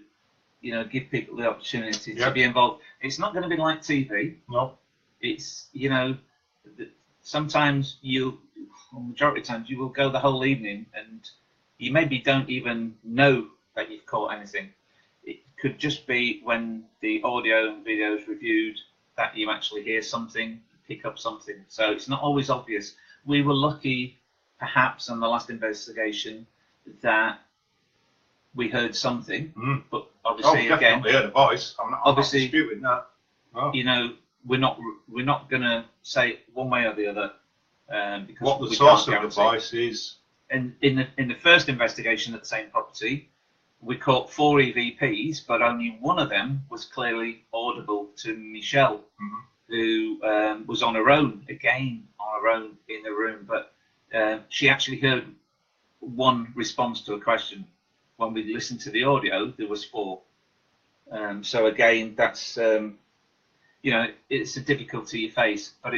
you know, give people the opportunity to be involved. It's not going to be like TV. No. It's, you know, sometimes majority of times you will go the whole evening and you maybe don't even know that you've caught anything. It could just be when the audio and video is reviewed that you actually hear something, pick up something. So it's not always obvious. We were lucky, perhaps, on the last investigation that we heard something, but obviously again, heard a voice. I'm not disputing that. Oh. You know, we're not going to say one way or the other, because what the source of the voice is. And in the first investigation at the same property, we caught 4 EVPs, but only one of them was clearly audible to Michelle, who was on her own in the room, but she actually heard one response to a question. When we listened to the audio, there was 4. So again, that's you know, it's a difficulty you face. But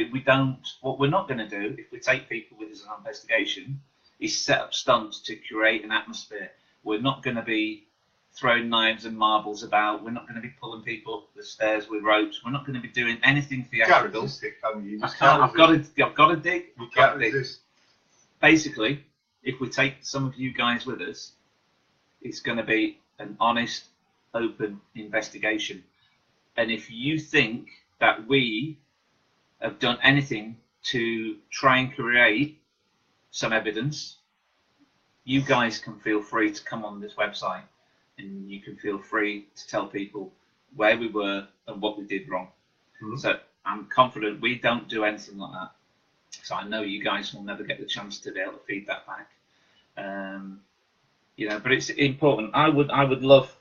what we're not going to do, if we take people with us on investigation, is set up stunts to create an atmosphere. We're not going to be throwing knives and marbles about. We're not going to be pulling people up the stairs with ropes. We're not going to be doing anything theatrical. I've got to dig. You can't resist. Basically, if we take some of you guys with us, it's going to be an honest, open investigation. And if you think that we have done anything to try and create some evidence, you guys can feel free to come on this website and you can feel free to tell people where we were and what we did wrong. So I'm confident we don't do anything like that. So I know you guys will never get the chance to be able to feed that back. You know, but it's important. I would love.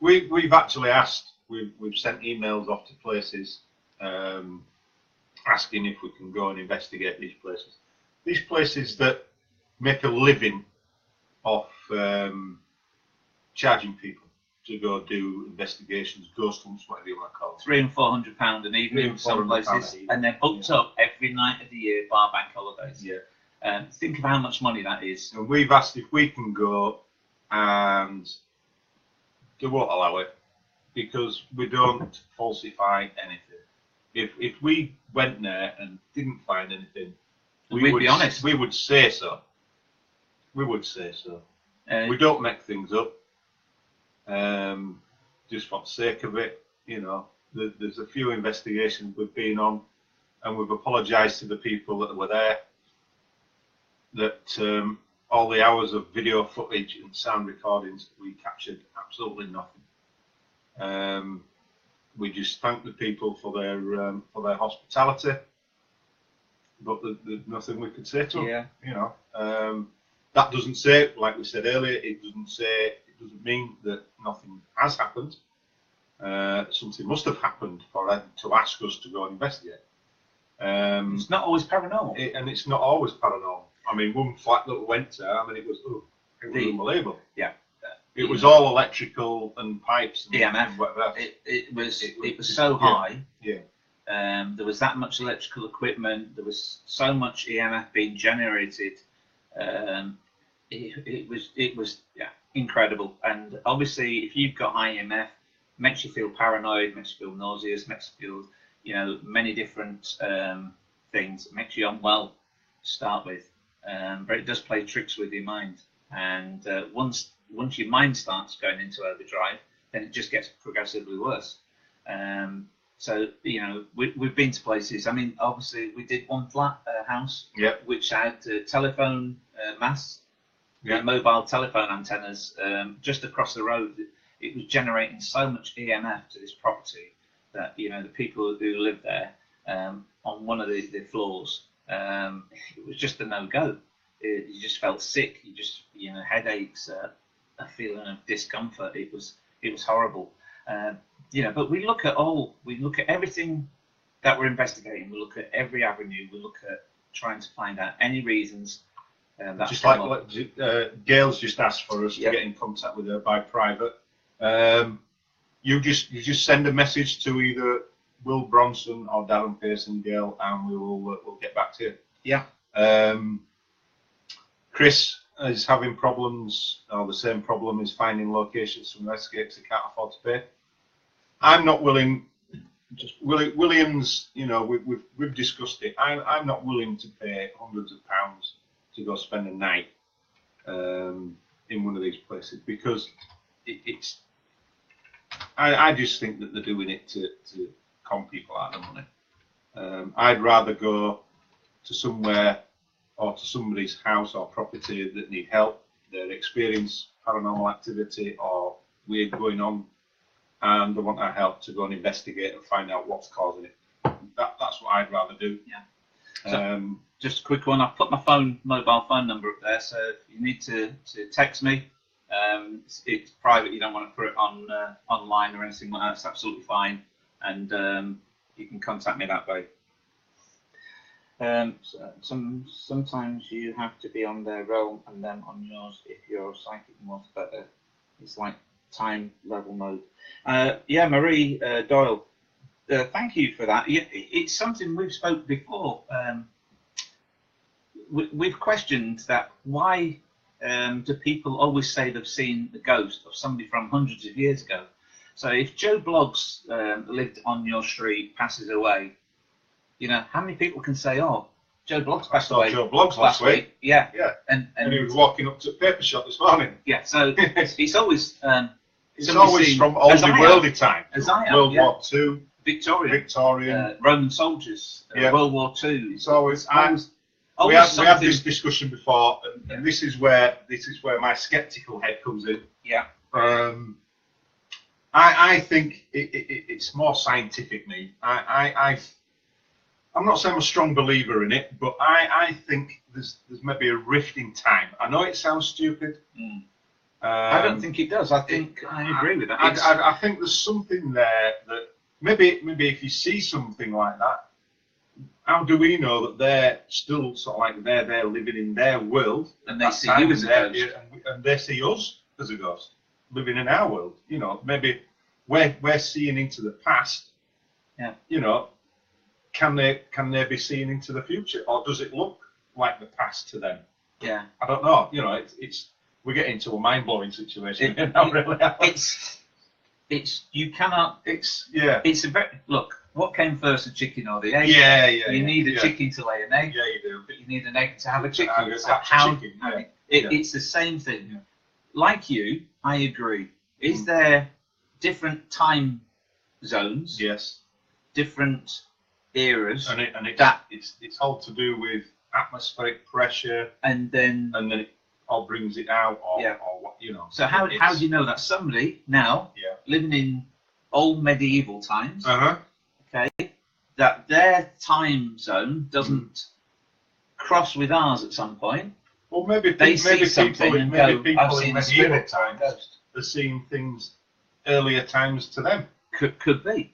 We've actually asked. We've sent emails off to places, asking if we can go and investigate these places. These places that make a living off charging people to go do investigations, ghost hunts, whatever you want to call it. £300 and £400 an evening in some places, and they're booked up every night of the year, bar bank holidays. Yeah. Think of how much money that is. And we've asked if we can go, and they won't allow it because we don't falsify anything. if we went there and didn't find anything, we'd be honest. We would say so. We would say so. We don't make things up. Just for the sake of it, you know. There's a few investigations we've been on, and we've apologised to the people that were there. That all the hours of video footage and sound recordings we captured absolutely nothing. We just thank the people for their hospitality, but there's nothing we could say to them. Yeah. You know, that doesn't say, like we said earlier, it doesn't mean that nothing has happened. Something must have happened for them to ask us to go and investigate. It's not always paranormal. And it's not always paranormal. I mean, one flat that we went to, I mean, it was unbelievable. Yeah. It was all electrical and pipes and EMF. whatever. It was so high. Yeah. There was that much electrical equipment. There was so much EMF being generated. It was incredible. And obviously, if you've got high EMF, it makes you feel paranoid, makes you feel nauseous, makes you feel many different things. It makes you unwell to start with. But it does play tricks with your mind, and once your mind starts going into overdrive, then it just gets progressively worse. So we've been to places. I mean, obviously we did one flat house, which had telephone masts, mobile telephone antennas just across the road. It was generating so much EMF to this property that the people who lived there on one of the floors. It was just a no-go. You just felt sick. You just, headaches, a feeling of discomfort. It was horrible. But we look at everything that we're investigating. We look at every avenue. We look at trying to find out any reasons. Just like what Gail's just asked for us to get in contact with her by private. You just send a message to either Will Bronson or Darren Pearson, Gail, and we'll get back to you. Yeah. Chris is having problems, or the same problem is finding locations from escapes he can't afford to pay. I'm not willing. Williams, we've discussed it. I'm not willing to pay hundreds of pounds to go spend a night in one of these places because it's. I just think that they're doing it to con people out of money. I'd rather go to somewhere or to somebody's house or property that need help, they experience paranormal activity or weird going on, and they want our help to go and investigate and find out what's causing it. That's what I'd rather do. Yeah. So, just a quick one. I've put my mobile phone number up there, so if you need to text me, it's private. You don't want to put it on online or anything like that. It's absolutely fine, and you can contact me that way. Sometimes you have to be on their realm and then on yours if your psychic wants better. It's like time level mode. Marie Doyle, thank you for that. It's something we've spoke before. We've questioned that. Why do people always say they've seen the ghost of somebody from hundreds of years ago? So if Joe Bloggs lived on your street, passes away, how many people can say, "Oh, Joe Bloggs passed away"? Joe Bloggs last week. Yeah. And he was walking up to a paper shop this morning. Yeah. So it's always it's always from oldie worldy time. World War II, Victorian, Roman soldiers, World War II. It's always. We had this discussion before, and this is where my sceptical head comes in. Yeah. I think it's more scientific. I'm not saying I'm a strong believer in it, but I think there's maybe a rift in time. I know it sounds stupid. I don't think it does. I think I agree with that. I think there's something there that maybe if you see something like that, how do we know that they're still sort of like they're living in their world and they see you as a ghost, and they see us as a ghost living in our world? Maybe we're seeing into the past. Yeah. Can they be seeing into the future, or does it look like the past to them? Yeah. I don't know. It's we get into a mind-blowing situation. It's you cannot. It's a very look. what came first, the chicken or the egg? Yeah. You need a chicken to lay an egg. Yeah, you do. But you need an egg to have a chicken. Have a So how? chicken, yeah. It's the same thing. Yeah. Like you, I agree. Is there different time zones? Yes. Different eras, And it's all to do with atmospheric pressure, and then it all brings it out, or what So how do you know that somebody now living in old medieval times, that their time zone doesn't cross with ours at some point? Well, maybe They see something and go, people "I've in seen a medieval spirit times ghost." are seeing things earlier times to them. Could be.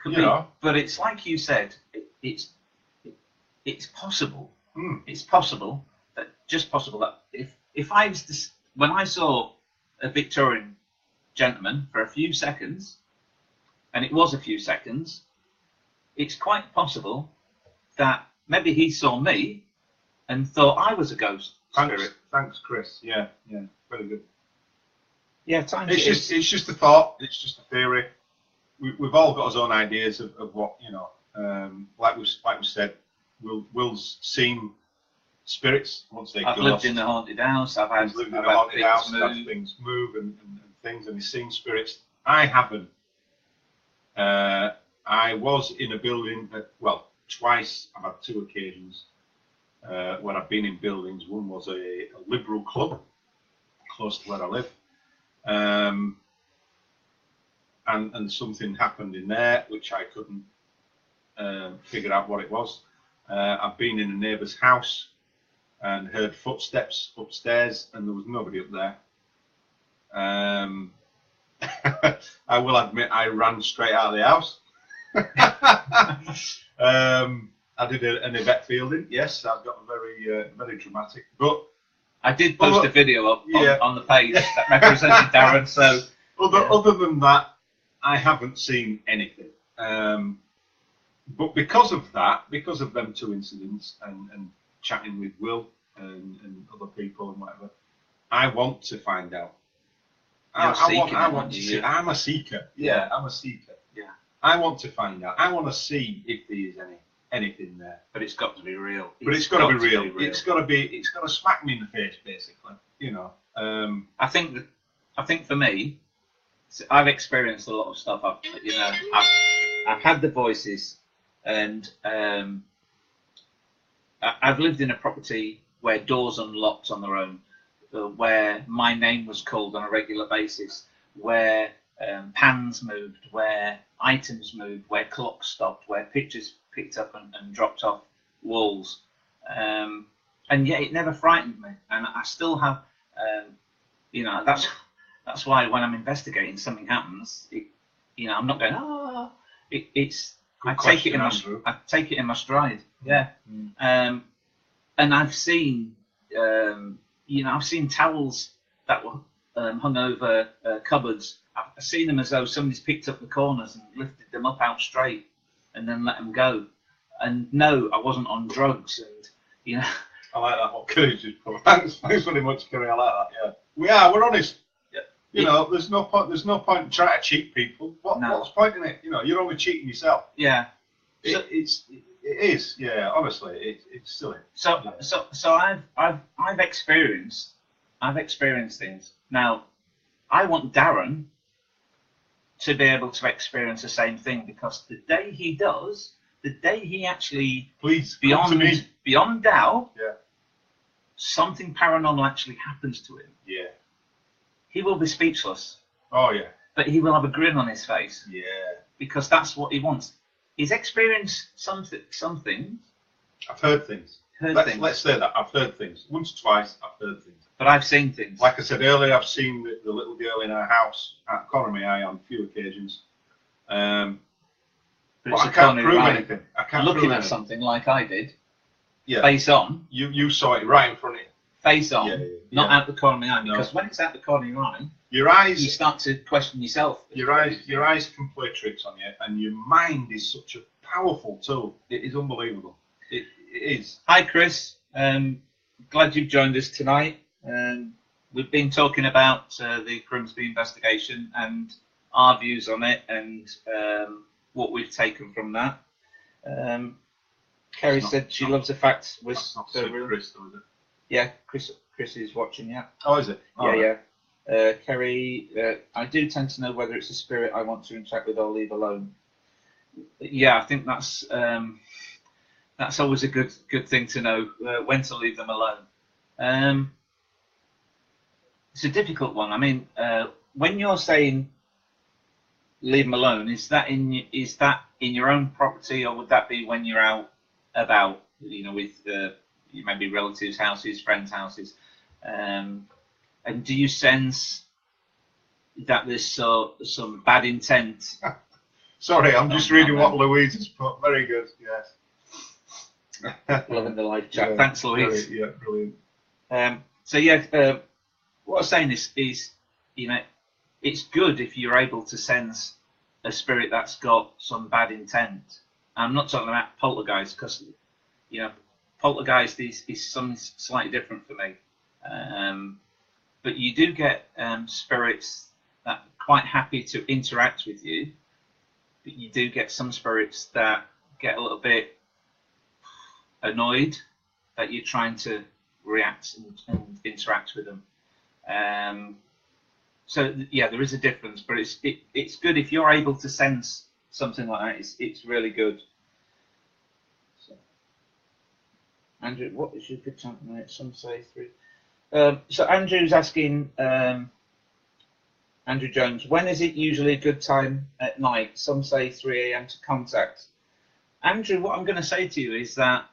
You know. But it's like you said, it's possible. Mm. It's possible that if I was to, when I saw a Victorian gentleman for a few seconds, and it was a few seconds, it's quite possible that maybe he saw me and thought I was a ghost spirit. Thanks, Chris. Yeah, very good. Yeah, time. It's just a thought. It's just a theory. We've all got our own ideas of what like we said, we'll seen spirits once they. I've lived in a haunted house. I've lived in a haunted house. Had things move and things, and he's seen spirits. I haven't. I was in a building twice. I've had two occasions when I've been in buildings. One was a liberal club close to where I live. And something happened in there which I couldn't figure out what it was. I've been in a neighbour's house and heard footsteps upstairs, and there was nobody up there. I will admit I ran straight out of the house. I did an Yvette Fielding. Yes, I've got very dramatic. But I did post a video up on the page that represented Darren. So other than that, I haven't seen anything. But because of them two incidents and chatting with Will and other people and whatever, I want to find out. I want to see. I'm a seeker. Yeah, I'm a seeker. Yeah. I want to find out. I want to see if there is anything there. But it's got to be real. It's got to be real. It's got to smack me in the face, basically. I think for me, I've experienced a lot of stuff. I've had the voices, and I've lived in a property where doors unlocked on their own, where my name was called on a regular basis, where pans moved, where items moved, where clocks stopped, where pictures picked up and dropped off walls, and yet it never frightened me, and I still have, that's why when I'm investigating, something happens. I'm not going. I take it in my stride. Yeah. And I've seen, I've seen towels that were hung over cupboards. I've seen them as though somebody's picked up the corners and lifted them up out straight, and then let them go. And no, I wasn't on drugs. And I like that. What Kerry just put. Thanks very much, Kerry. I like that. Yeah. We're honest. There's no point trying to cheat people. What's the point in it? You're only cheating yourself. Yeah. It is. Yeah. Honestly, it's silly. So I've experienced things. Now, I want Darren to be able to experience the same thing, because the day he does, the day he actually beyond doubt, something paranormal actually happens to him. Yeah. He will be speechless. Oh, yeah. But he will have a grin on his face. Yeah. Because that's what he wants. He's experienced some things. I've heard things. Let's say that. I've heard things. Once or twice, I've heard things. But I've seen things. Like I said earlier, I've seen the little girl in our house at corner of my eye on a few occasions. But I can't prove anything. I can't looking prove at anything. Something like I did. Yeah. Face on. You saw it right in front of you. Face on, not out the corner of the eye. Because when it's out the corner of your eye, your eyes, you start to question yourself. Your eyes can play tricks on you, and your mind is such a powerful tool. It is unbelievable. It is. Hi, Chris. Glad you've joined us tonight. We've been talking about the Grimsby investigation and our views on it, and what we've taken from that. Kerry Not- said she not- loves the fact was That's not the St. real. Chris, though, is it? Yeah, Chris is watching. Yeah, Oh, is it? yeah. Kerry, I do tend to know whether it's a spirit I want to interact with or leave alone. Yeah, I think that's always a good thing to know, when to leave them alone. It's a difficult one. I mean, when you're saying leave them alone, is that in your own property, or would that be when you're out about, with maybe relatives' houses, friends' houses? And do you sense that there's some bad intent? Sorry, I'm just reading what Louise has put. Very good, yes. Loving the live chat. Yeah, Thanks, Louise. Yeah, brilliant. What I'm saying is, it's good if you're able to sense a spirit that's got some bad intent. I'm not talking about poltergeist, because poltergeist is something slightly different for me. But you do get spirits that are quite happy to interact with you, but you do get some spirits that get a little bit annoyed that you're trying to react and interact with them. So yeah, there is a difference, but it's good if you're able to sense something like that. It's really good. So, Andrew, what is your good time tonight? Some say 3. So Andrew's asking, Andrew Jones, when is it usually a good time at night? Some say 3 a.m. to contact. Andrew, what I'm going to say to you is that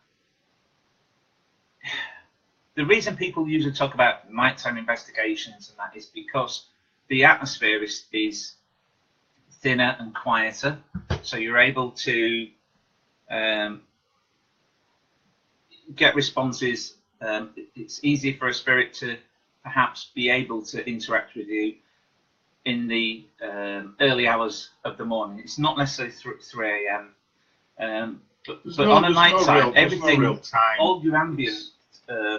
the reason people usually talk about nighttime investigations and that is because the atmosphere is thinner and quieter, so you're able to get responses. It's easy for a spirit to perhaps be able to interact with you in the early hours of the morning. It's not necessarily 3 a.m. But on a night time, everything, all your ambient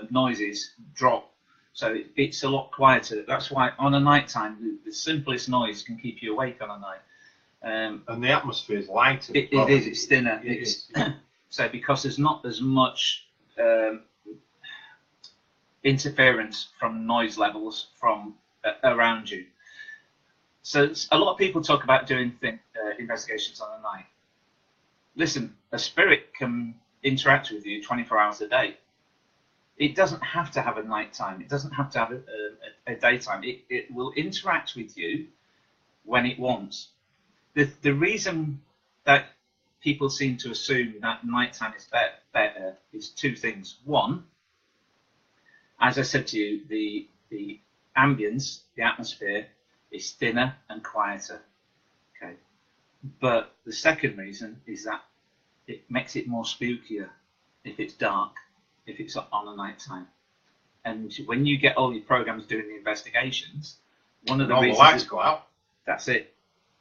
noises drop, so it's a lot quieter. That's why on a night time, the simplest noise can keep you awake on a night. And the atmosphere is lighter. It is. It's thinner. So because there's not as much interference from noise levels from around you. So a lot of people talk about doing investigations on a night. Listen, a spirit can interact with you 24 hours a day. It doesn't have to have a night time. It doesn't have to have a daytime. It will interact with you when it wants. The reason that people seem to assume that nighttime is better is 2 things. One, as I said to you, the ambience, the atmosphere, is thinner and quieter. Okay, but the second reason is that it makes it more spookier if it's dark, if it's on a night time. And when you get all your programs doing the investigations, one of the reasons the lights go out. That's it.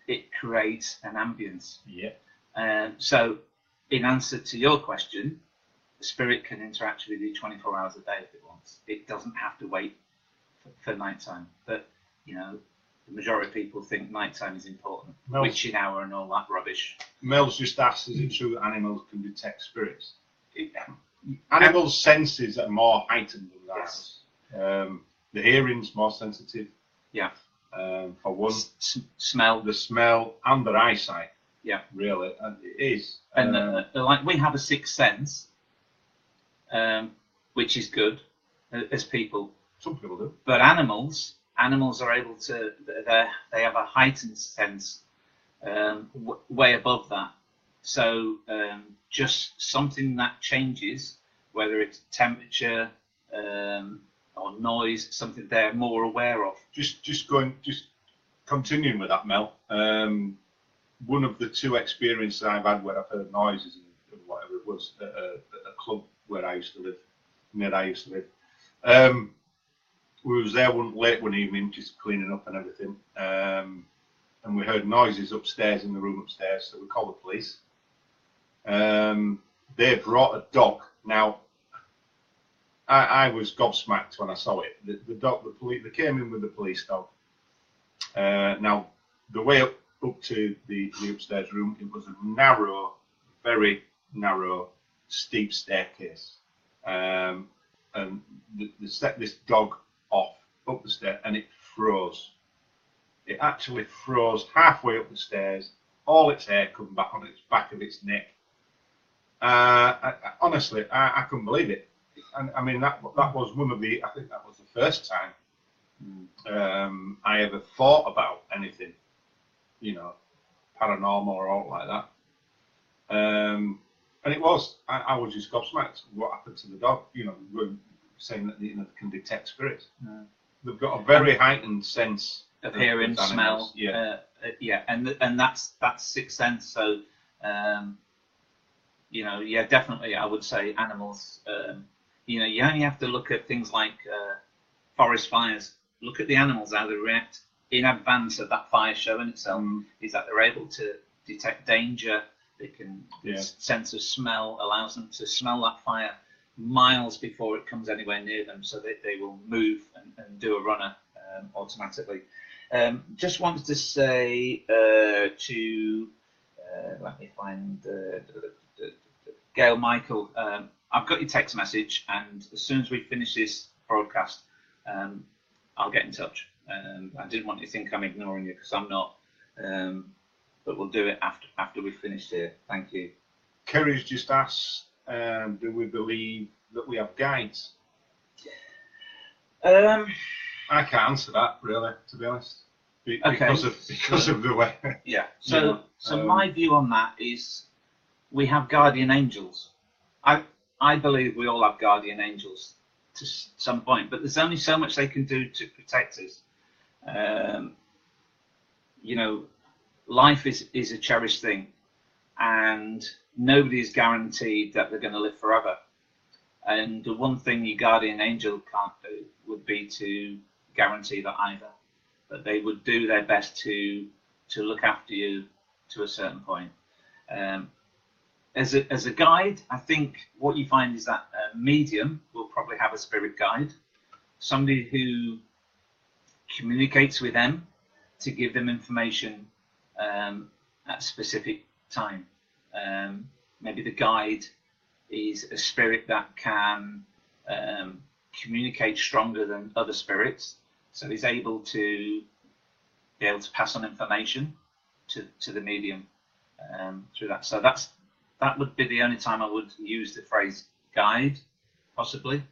It creates an ambience. Yeah. So, in answer to your question, the spirit can interact with you 24 hours a day if it wants. It doesn't have to wait for nighttime. But the majority of people think nighttime is important. Witching hour and all that rubbish. Mel's just asked, is it true that animals can detect spirits? Animals' senses are more heightened than ours. Yes. The hearing's more sensitive. Yeah. For one, smell. The smell and their eyesight. Yeah. Really, and it is. And like we have a 6th sense, which is good as people. Some people do. But animals are able to. They have a heightened sense, way above that. So just something that changes, whether it's temperature or noise, something they're more aware of. Just continuing with that, Mel. One of the 2 experiences I've had where I've heard noises and whatever it was at a club where I used to live, near I used to live. We was there late one evening, just cleaning up and everything, and we heard noises upstairs in the room upstairs. So we called the police. They brought a dog. Now, I was gobsmacked when I saw it. The police, they came in with the police dog. Now, the way up to the upstairs room. It was a narrow, very narrow, steep staircase, and they set this dog off up the stairs, and it froze. It actually froze halfway up the stairs. All its hair come back on its back of its neck. Honestly, I couldn't believe it. And I mean, that was one of the. I think that was the first time I ever thought about anything, paranormal or all like that. And it was. I was just gobsmacked. What happened to the dog? We're saying that they can detect spirits. They've got a very heightened sense of hearing, smell. Yeah, and that's sixth sense. So, definitely, I would say animals. You only have to look at things like forest fires. Look at the animals, how they react in advance of that fire showing itself. Is that they're able to detect danger. They can sense of smell allows them to smell that fire miles before it comes anywhere near them, so that they will move and do a runner automatically. Just wanted to say to let me find Gail Michael. I've got your text message, and as soon as we finish this broadcast, I'll get in touch. I didn't want you to think I'm ignoring you, because I'm not. But we'll do it after we've finished here. Thank you. Kerry's just asked, do we believe that we have guides? I can't answer that, really, to be honest. Because of the way. Yeah. So my view on that is we have guardian angels. I believe we all have guardian angels to some point, but there's only so much they can do to protect us. Life is a cherished thing, and nobody is guaranteed that they're going to live forever. And the one thing your guardian angel can't do would be to guarantee that either. But they would do their best to look after you to a certain point. As a guide, I think what you find is that a medium will probably have a spirit guide, somebody who communicates with them to give them information at a specific time. Maybe the guide is a spirit that can communicate stronger than other spirits, so he's able to pass on information to the medium through that. So that would be the only time I would use the phrase guide, possibly.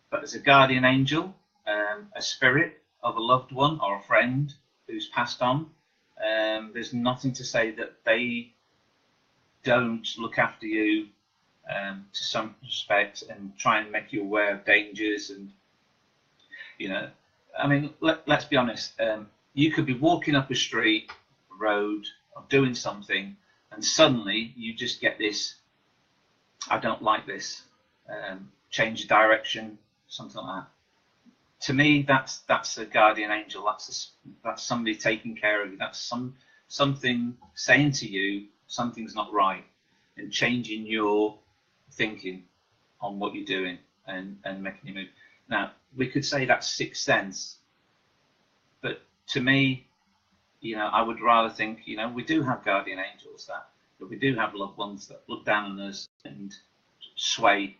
But as a guardian angel, a spirit of a loved one or a friend who's passed on, there's nothing to say that they don't look after you to some respect and try and make you aware of dangers. And let's be honest, you could be walking up a street, road, or doing something, and suddenly you just get this, I don't like this, change direction, something like that. To me, that's a guardian angel. That's somebody taking care of you. That's something saying to you something's not right, and changing your thinking on what you're doing and making you move. Now, we could say that's sixth sense, but to me, I would rather think, we do have guardian angels, that we do have loved ones that look down on us and sway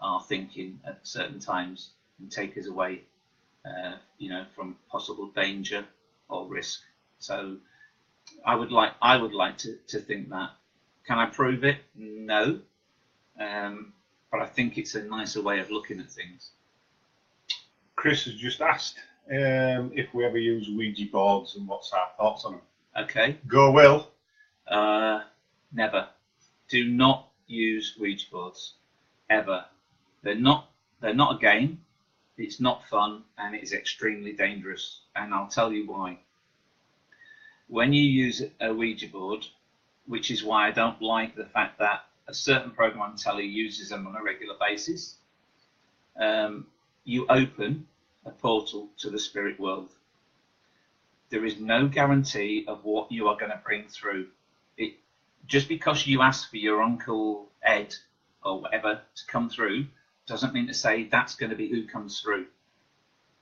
our thinking at certain times and take us away, from possible danger or risk. So I would like to think that. Can I prove it? No. But I think it's a nicer way of looking at things. Chris has just asked if we ever use Ouija boards and what's our thoughts on them. Okay. Go, Will. Never. Do not use Ouija boards. Ever. They're not a game. It's not fun, and it is extremely dangerous. And I'll tell you why. When you use a Ouija board, which is why I don't like the fact that a certain program on telly uses them on a regular basis, you open a portal to the spirit world. There is no guarantee of what you are going to bring through. Just because you ask for your Uncle Ed or whatever to come through doesn't mean to say that's going to be who comes through.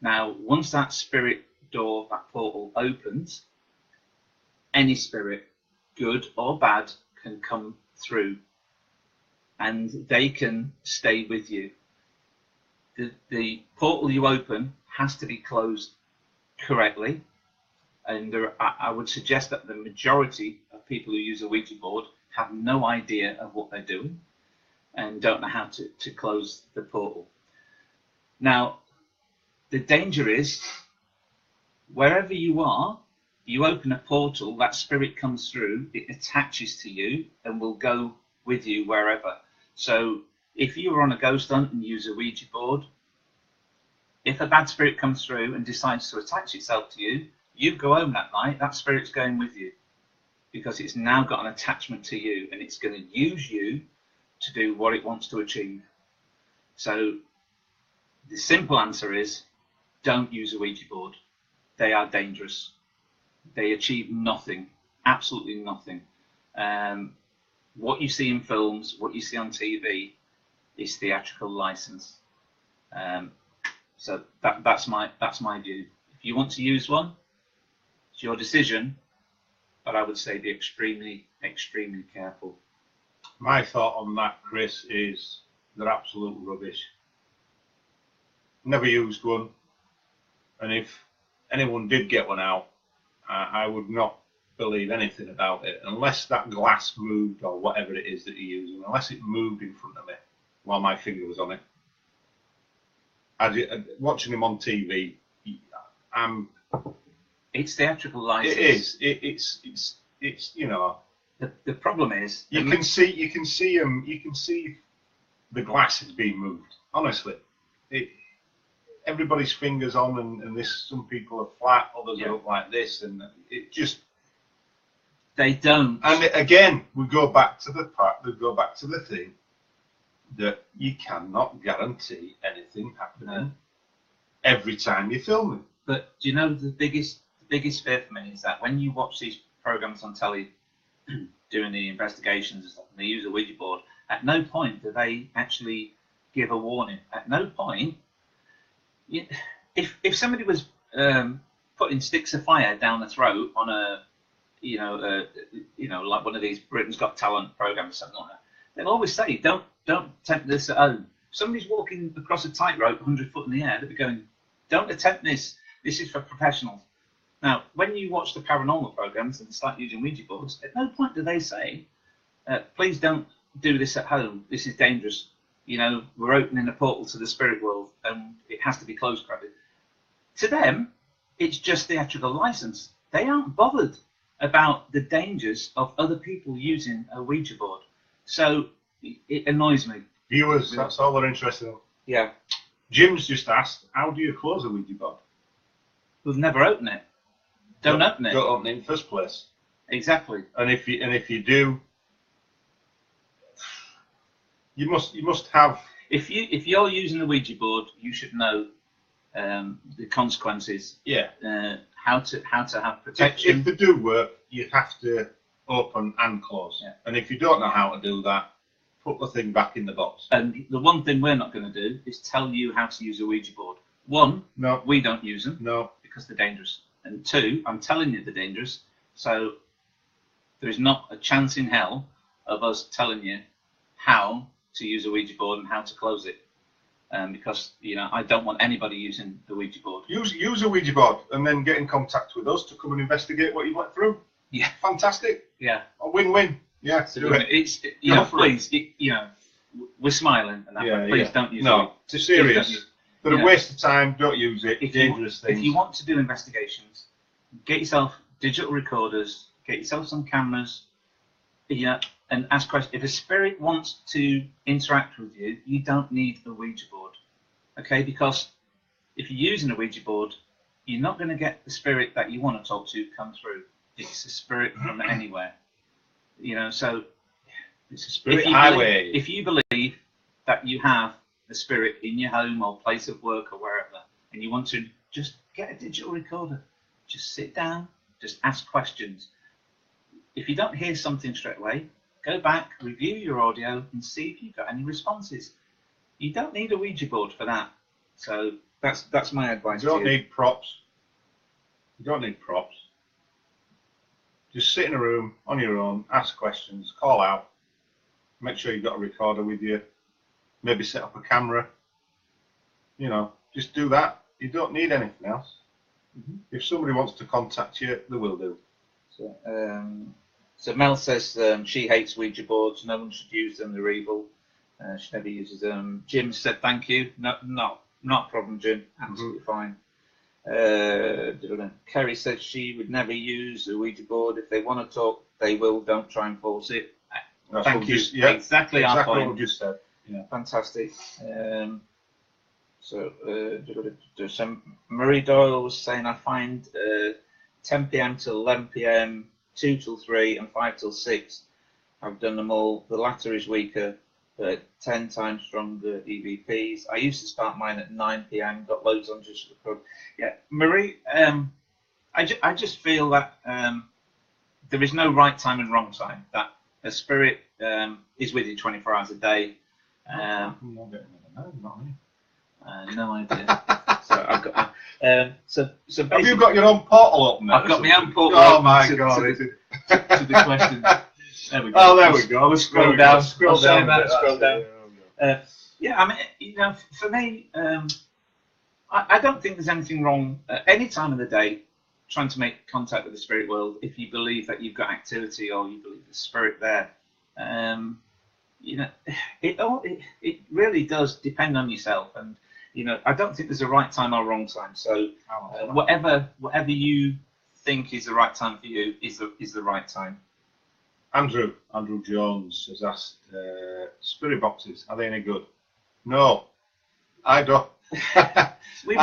Now, once that spirit door, that portal opens, any spirit, good or bad, can come through, and they can stay with you. The portal you open has to be closed correctly, and I would suggest that the majority of people who use a Ouija board have no idea of what they're doing and don't know how to close the portal. Now, the danger is, wherever you are, you open a portal, that spirit comes through, it attaches to you and will go with you wherever. So if you were on a ghost hunt and use a Ouija board, if a bad spirit comes through and decides to attach itself to you, you go home that night, that spirit's going with you, because it's now got an attachment to you and it's going to use you to do what it wants to achieve. So the simple answer is, don't use a Ouija board. They are dangerous. They achieve nothing, absolutely nothing. What you see in films, what you see on TV, is theatrical license. So that's my view. If you want to use one, it's your decision, but I would say be extremely, extremely careful. My thought on that, Chris, is they're absolute rubbish. Never used one, and if anyone did get one out, I would not believe anything about it unless that glass moved or whatever it is that you're using, unless it moved in front of me while my finger was on it. Watching him on TV, it's theatrical license. It is. It's you know. The problem is you can see the glass is being moved. Honestly, everybody's fingers on, and this. Some people are flat, others are up like this, and it just. They don't. And again, we go back to the part. We go back to the thing that you cannot guarantee anything happening every time you're filming. But do you know the biggest fear for me is that when you watch these programs on telly doing the investigations and stuff, and they use a Ouija board, at no point do they actually give a warning. At no point, if somebody was putting sticks of fire down the throat on a like one of these Britain's Got Talent programs, something like that, they'll always say, don't attempt this at home. If somebody's walking across a tightrope 100 foot in the air, they'll be going, don't attempt this. This is for professionals. Now, when you watch the paranormal programs and start using Ouija boards, at no point do they say, please don't do this at home. This is dangerous. We're opening a portal to the spirit world and it has to be closed correctly. To them, it's just theatrical license. They aren't bothered about the dangers of other people using a Ouija board. So it annoys me. Viewers, that's all they're interested in. Yeah. Jim's just asked, how do you close a Ouija board? We'll never open it. Don't open it. Don't open it in the first place. Exactly. And if you do, you must have. If you're using a Ouija board, you should know the consequences. Yeah. How to have protection. If they do work, you have to open and close. Yeah. And if you don't know how to do that, put the thing back in the box. And the one thing we're not going to do is tell you how to use a Ouija board. One, no, we don't use them. No, because they're dangerous. And two, I'm telling you they're dangerous. So there is not a chance in hell of us telling you how to use a Ouija board and how to close it. Because I don't want anybody using the Ouija board. Use a Ouija board and then get in contact with us to come and investigate what you went through. Yeah, fantastic. Yeah, a win-win. Yeah, do it. It's please, we're smiling and that, but please don't use it. No, it's serious. They're a waste of time. Don't use it. Dangerous things. If you want to do investigations, get yourself digital recorders, get yourself some cameras, and ask questions. If a spirit wants to interact with you, you don't need a Ouija board, okay? Because if you're using a Ouija board, you're not going to get the spirit that you want to talk to come through. It's a spirit from anywhere, So it's a spirit highway. If you believe that you have a spirit in your home or place of work or wherever, and you want to just get a digital recorder, just sit down, just ask questions. If you don't hear something straight away, go back, review your audio, and see if you've got any responses. You don't need a Ouija board for that. So that's my advice. You don't need props. You don't need props. Just sit in a room on your own, ask questions, call out, make sure you've got a recorder with you, maybe set up a camera. You know, just do that. You don't need anything else. If somebody wants to contact you, they will do. So Mel says she hates Ouija boards. No one should use them. They're evil. She never uses them. Jim said thank you. No, not a problem, Jim. Absolutely fine. Kerry says she would never use a Ouija board. If they want to talk, they will. Don't try and force it. Thank you. Exactly our point. What we just said. Yeah. Fantastic. So Marie Doyle was saying, I find 10 p.m. till 11 p.m., 2 till 3, and 5 till 6. I've done them all. The latter is weaker, but 10 times stronger EVPs. I used to start mine at 9 p.m. Got loads on just for the pub. Yeah, Marie, I just feel that there is no right time and wrong time. That a spirit is with you 24 hours a day. No idea. So I've got. So have you got your own portal open? I've got my own portal. Oh my god! To the question. There we go. Oh, there we go. Let's scroll down. Scroll down. Scroll down. Yeah, I mean, you know, for me, I don't think there's anything wrong at any time of the day trying to make contact with the spirit world if you believe that you've got activity or you believe there's spirit there. You know, it really does depend on yourself, and you know, I don't think there's a right time or wrong time. So whatever you think is the right time for you is the right time. Andrew Jones has asked, spirit boxes, are they any good? No, I don't. We've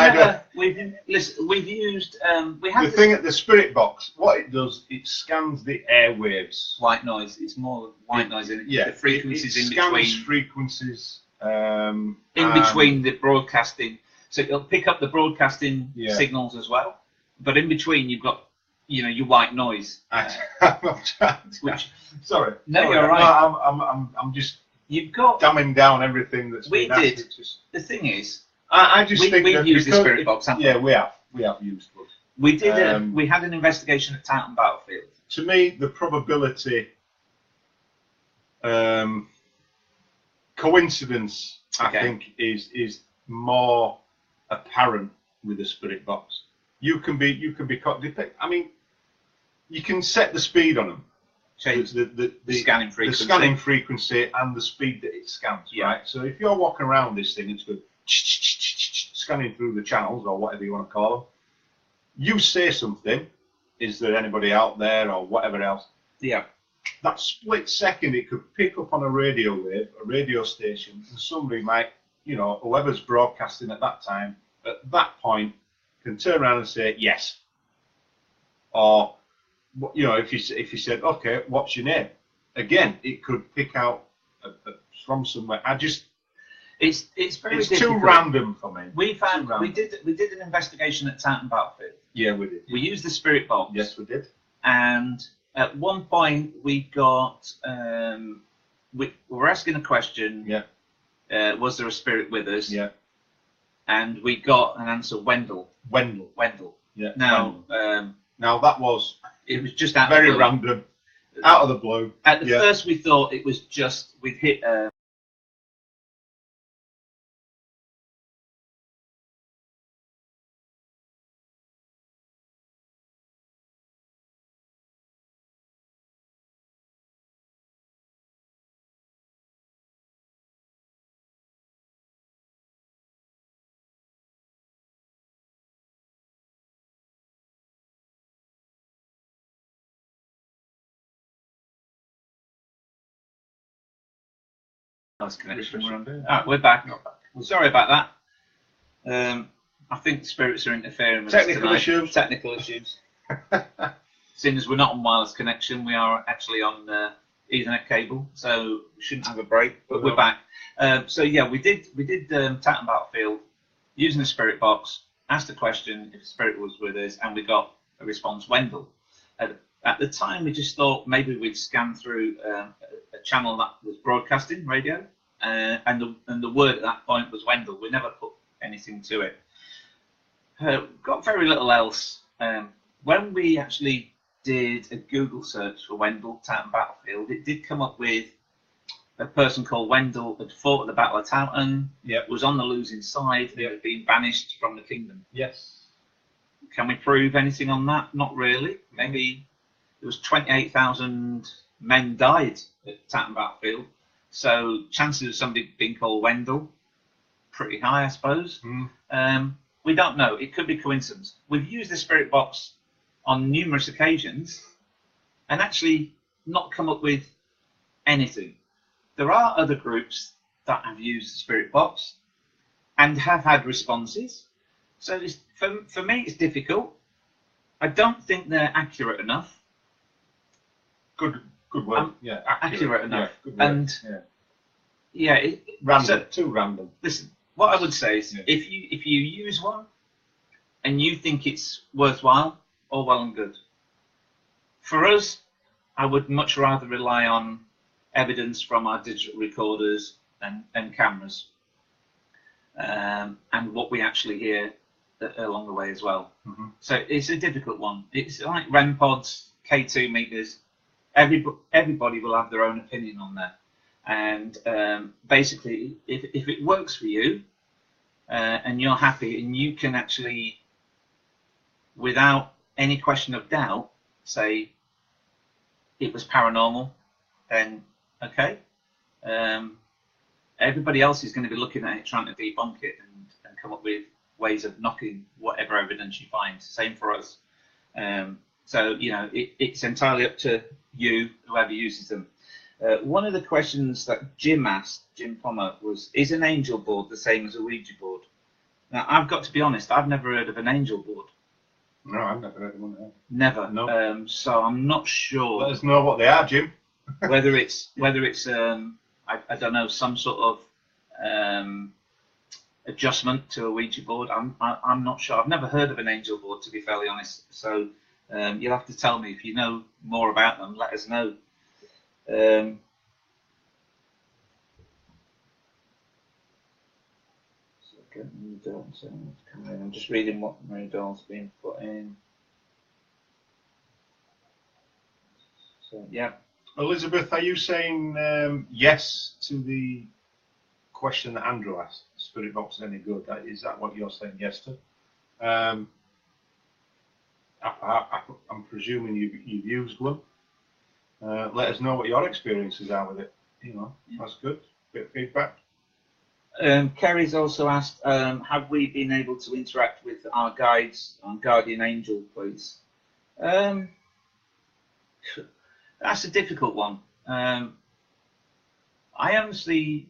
used the thing at the spirit box. What it does, it scans the airwaves. White noise. It's more white noise. Yeah, the frequencies it in scans between. Frequencies. In between the broadcasting, so it'll pick up the broadcasting signals as well. But in between, you've got, you know, your white noise. Sorry. No, you're right. No, I'm just. You've got dumbing down everything that's we been did. Just, the thing is, I just think we've used the spirit box. Haven't we have used it. We did. We had an investigation at Titan Battlefield. To me, the probability, coincidence, I think, is more apparent with the spirit box. You can be caught. I mean, you can set the speed on them. Change the scanning frequency. The scanning frequency and the speed that it scans, right? So if you're walking around this thing, it's good, scanning through the channels or whatever you want to call them. You say something, is there anybody out there or whatever else? Yeah. That split second, it could pick up on a radio wave, a radio station, and somebody might, you know, whoever's broadcasting at that time, at that point, can turn around and say yes. Or, you know, if you said, okay, what's your name? Again, it could pick out from somewhere. It's very difficult. Too random for me. We did an investigation at Titan Battlefield. Yeah, we did. We used the spirit box. Yes, we did. And at one point we got we were asking a question. Yeah. Was there a spirit with us? Yeah. And we got an answer. Wendell. Yeah. Now. Wendell. Now that was. It was just out very of the blue. random, out of the blue. At the first, we thought it was just we'd hit. Connection. We're back. Sorry about that. I think spirits are interfering with technical us issues. Technical issues. Seeing as we're not on wireless connection, we are actually on Ethernet cable, so we shouldn't have a break. But we're back. So yeah, we did Titan Battlefield using the spirit box. Asked a question if the spirit was with us, and we got a response. Wendell. At the time, we just thought maybe we'd scan through a channel that was broadcasting radio, and the word at that point was Wendell. We never put anything to it. Got very little else. When we actually did a Google search for Wendell Towton Battlefield, it did come up with a person called Wendell had fought at the Battle of Towton, Yep. was on the losing side, Yep. had been banished from the kingdom. Yes. Can we prove anything on that? Not really. Maybe there was 28,000 men died at Towton Battlefield, so chances of somebody being called Wendell, pretty high, I suppose. We don't know. It could be coincidence. We've used the spirit box on numerous occasions and actually not come up with anything. There are other groups that have used the spirit box and have had responses. So it's, for me, it's difficult. I don't think they're accurate enough. Good word. Yeah. Accurate enough. Yeah, good word. And yeah, random. So, too random. Listen, what I would say is, if you use one and you think it's worthwhile, all well and good. For us, I would much rather rely on evidence from our digital recorders and cameras, and what we actually hear along the way as well. So it's a difficult one. It's like REM pods, K2 meters. Everybody will have their own opinion on that. And basically, if it works for you and you're happy and you can actually, without any question of doubt, say it was paranormal, then okay. Everybody else is going to be looking at it, trying to debunk it and come up with ways of knocking whatever evidence you find. Same for us. So, you know, it's entirely up to you, whoever uses them. One of the questions that Jim asked, Jim Plummer, was, is an angel board the same as a Ouija board? Now, I've got to be honest, I've never heard of an angel board. No, I've never heard of one. Never. No. So I'm not sure. Let us know what they are, Jim. whether it's I don't know, some sort of adjustment to a Ouija board. I'm not sure. I've never heard of an angel board, to be fairly honest. So you'll have to tell me if you know more about them. Let us know. I'm just reading what Mary Doll's been put in. So yeah. Elizabeth, are you saying yes to the question that Andrew asked? Spirit box is any good? Is that what you're saying yes to? I'm presuming you've used one. Let us know what your experiences are with it. You know, that's good. Bit of feedback. Kerry's also asked, have we been able to interact with our guides on Guardian Angel, please? That's a difficult one. I honestly,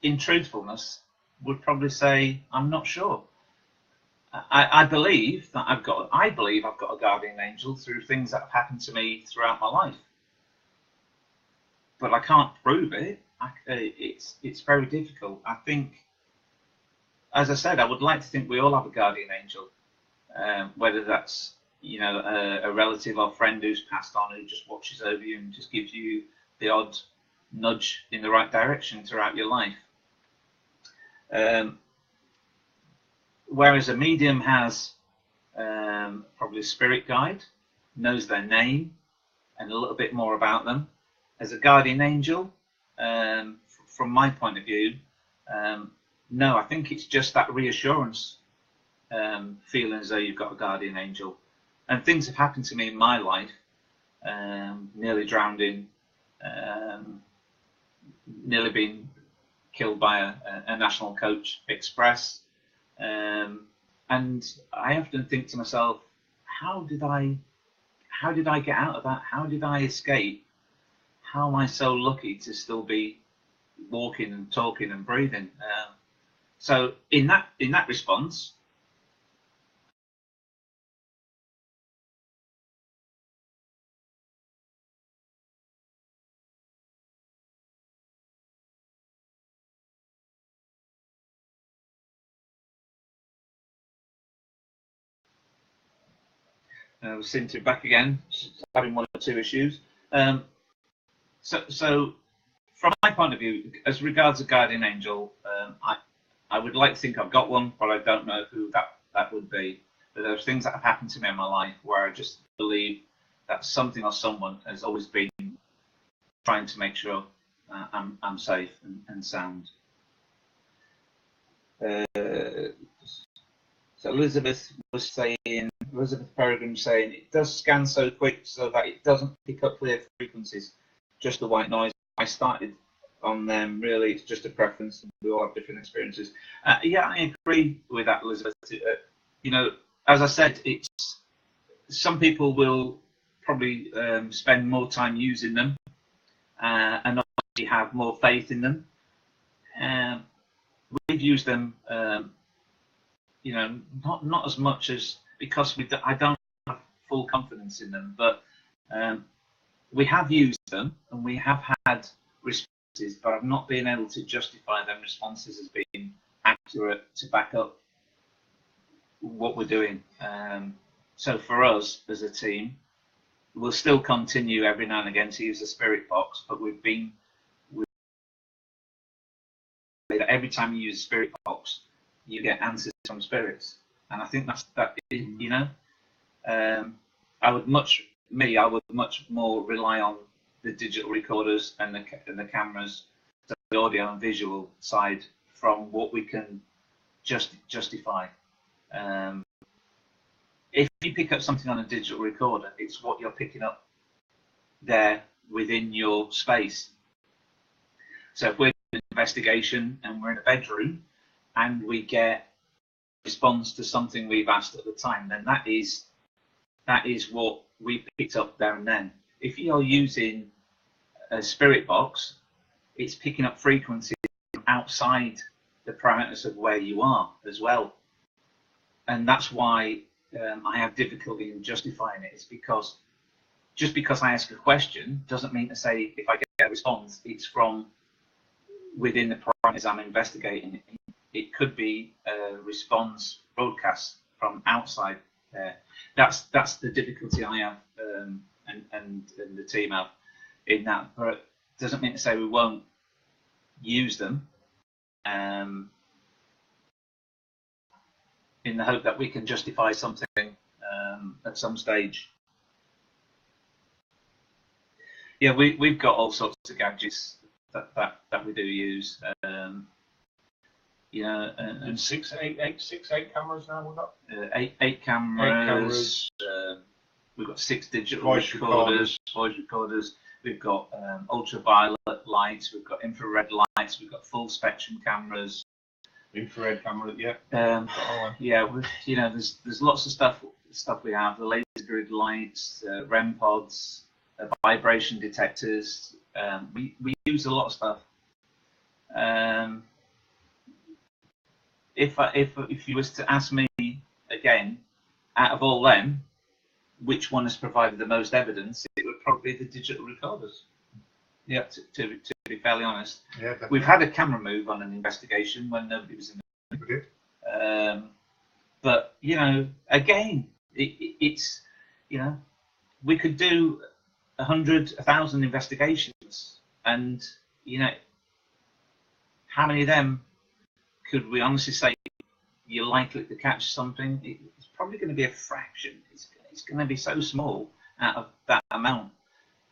in truthfulness, would probably say I'm not sure. I believe that I've got a guardian angel through things that have happened to me throughout my life, but I can't prove it. It's very difficult. I think, as I said, I would like to think we all have a guardian angel, whether that's, you know, a relative or friend who's passed on, who just watches over you and just gives you the odd nudge in the right direction throughout your life. Whereas a medium has probably a spirit guide, knows their name and a little bit more about them. As a guardian angel, from my point of view, no, I think it's just that reassurance, feeling as though you've got a guardian angel. And things have happened to me in my life, nearly drowning, nearly being killed by a National Coach Express. And I often think to myself, how did I get out of that? How did I escape? How am I so lucky to still be walking and talking and breathing? So in that response, we seem to be back again, having one or two issues. So from my point of view, as regards a guardian angel, I would like to think I've got one, but I don't know who that would be. There are things that have happened to me in my life where I just believe that something or someone has always been trying to make sure I'm safe and sound. So Elizabeth Peregrine saying, it does scan so quick so that it doesn't pick up clear frequencies, just the white noise. I started on them, really, it's just a preference, and we all have different experiences. Yeah, I agree with that, Elizabeth. You know, as I said, it's some people will probably spend more time using them and obviously have more faith in them. We've used them, you know, not as much as, because I don't have full confidence in them, but we have used them and we have had responses, but I've not been able to justify them responses as being accurate to back up what we're doing. So for us as a team, we'll still continue every now and again to use the spirit box, but every time you use spirit box, you get answers from spirits, and I think that you know, I would much more rely on the digital recorders and the cameras, the audio and visual side, from what we can justify. If you pick up something on a digital recorder, it's what you're picking up there within your space. So if we're doing an investigation and we're in a bedroom and we get a response to something we've asked at the time, then that is what we picked up there and then. If you're using a spirit box, it's picking up frequencies outside the parameters of where you are as well. And that's why I have difficulty in justifying it. It's because just because I ask a question doesn't mean to say if I get a response, it's from within the parameters I'm investigating. It could be a response broadcast from outside there. That's the difficulty I have, and the team have in that. But it doesn't mean to say we won't use them, in the hope that we can justify something at some stage. Yeah, we've got all sorts of gadgets that we do use. You know, and six, eight cameras now. We've got eight cameras. We've got 6 digital voice recorders. We've got ultraviolet lights. We've got infrared lights. We've got full spectrum cameras. Infrared camera, yeah. Yeah, you know, there's lots of stuff we have. The laser grid lights, REM pods, vibration detectors. We use a lot of stuff. If you was to ask me again, out of all them, which one has provided the most evidence, it would probably be the digital recorders. Yeah, to be fairly honest. Yeah, definitely. We've had a camera move on an investigation when nobody was in the We did. But you know, again, it's, you know, we could do 100, 1,000 investigations, and you know, how many of them could we honestly say you're likely to catch something? It's probably going to be a fraction. It's going to be so small out of that amount.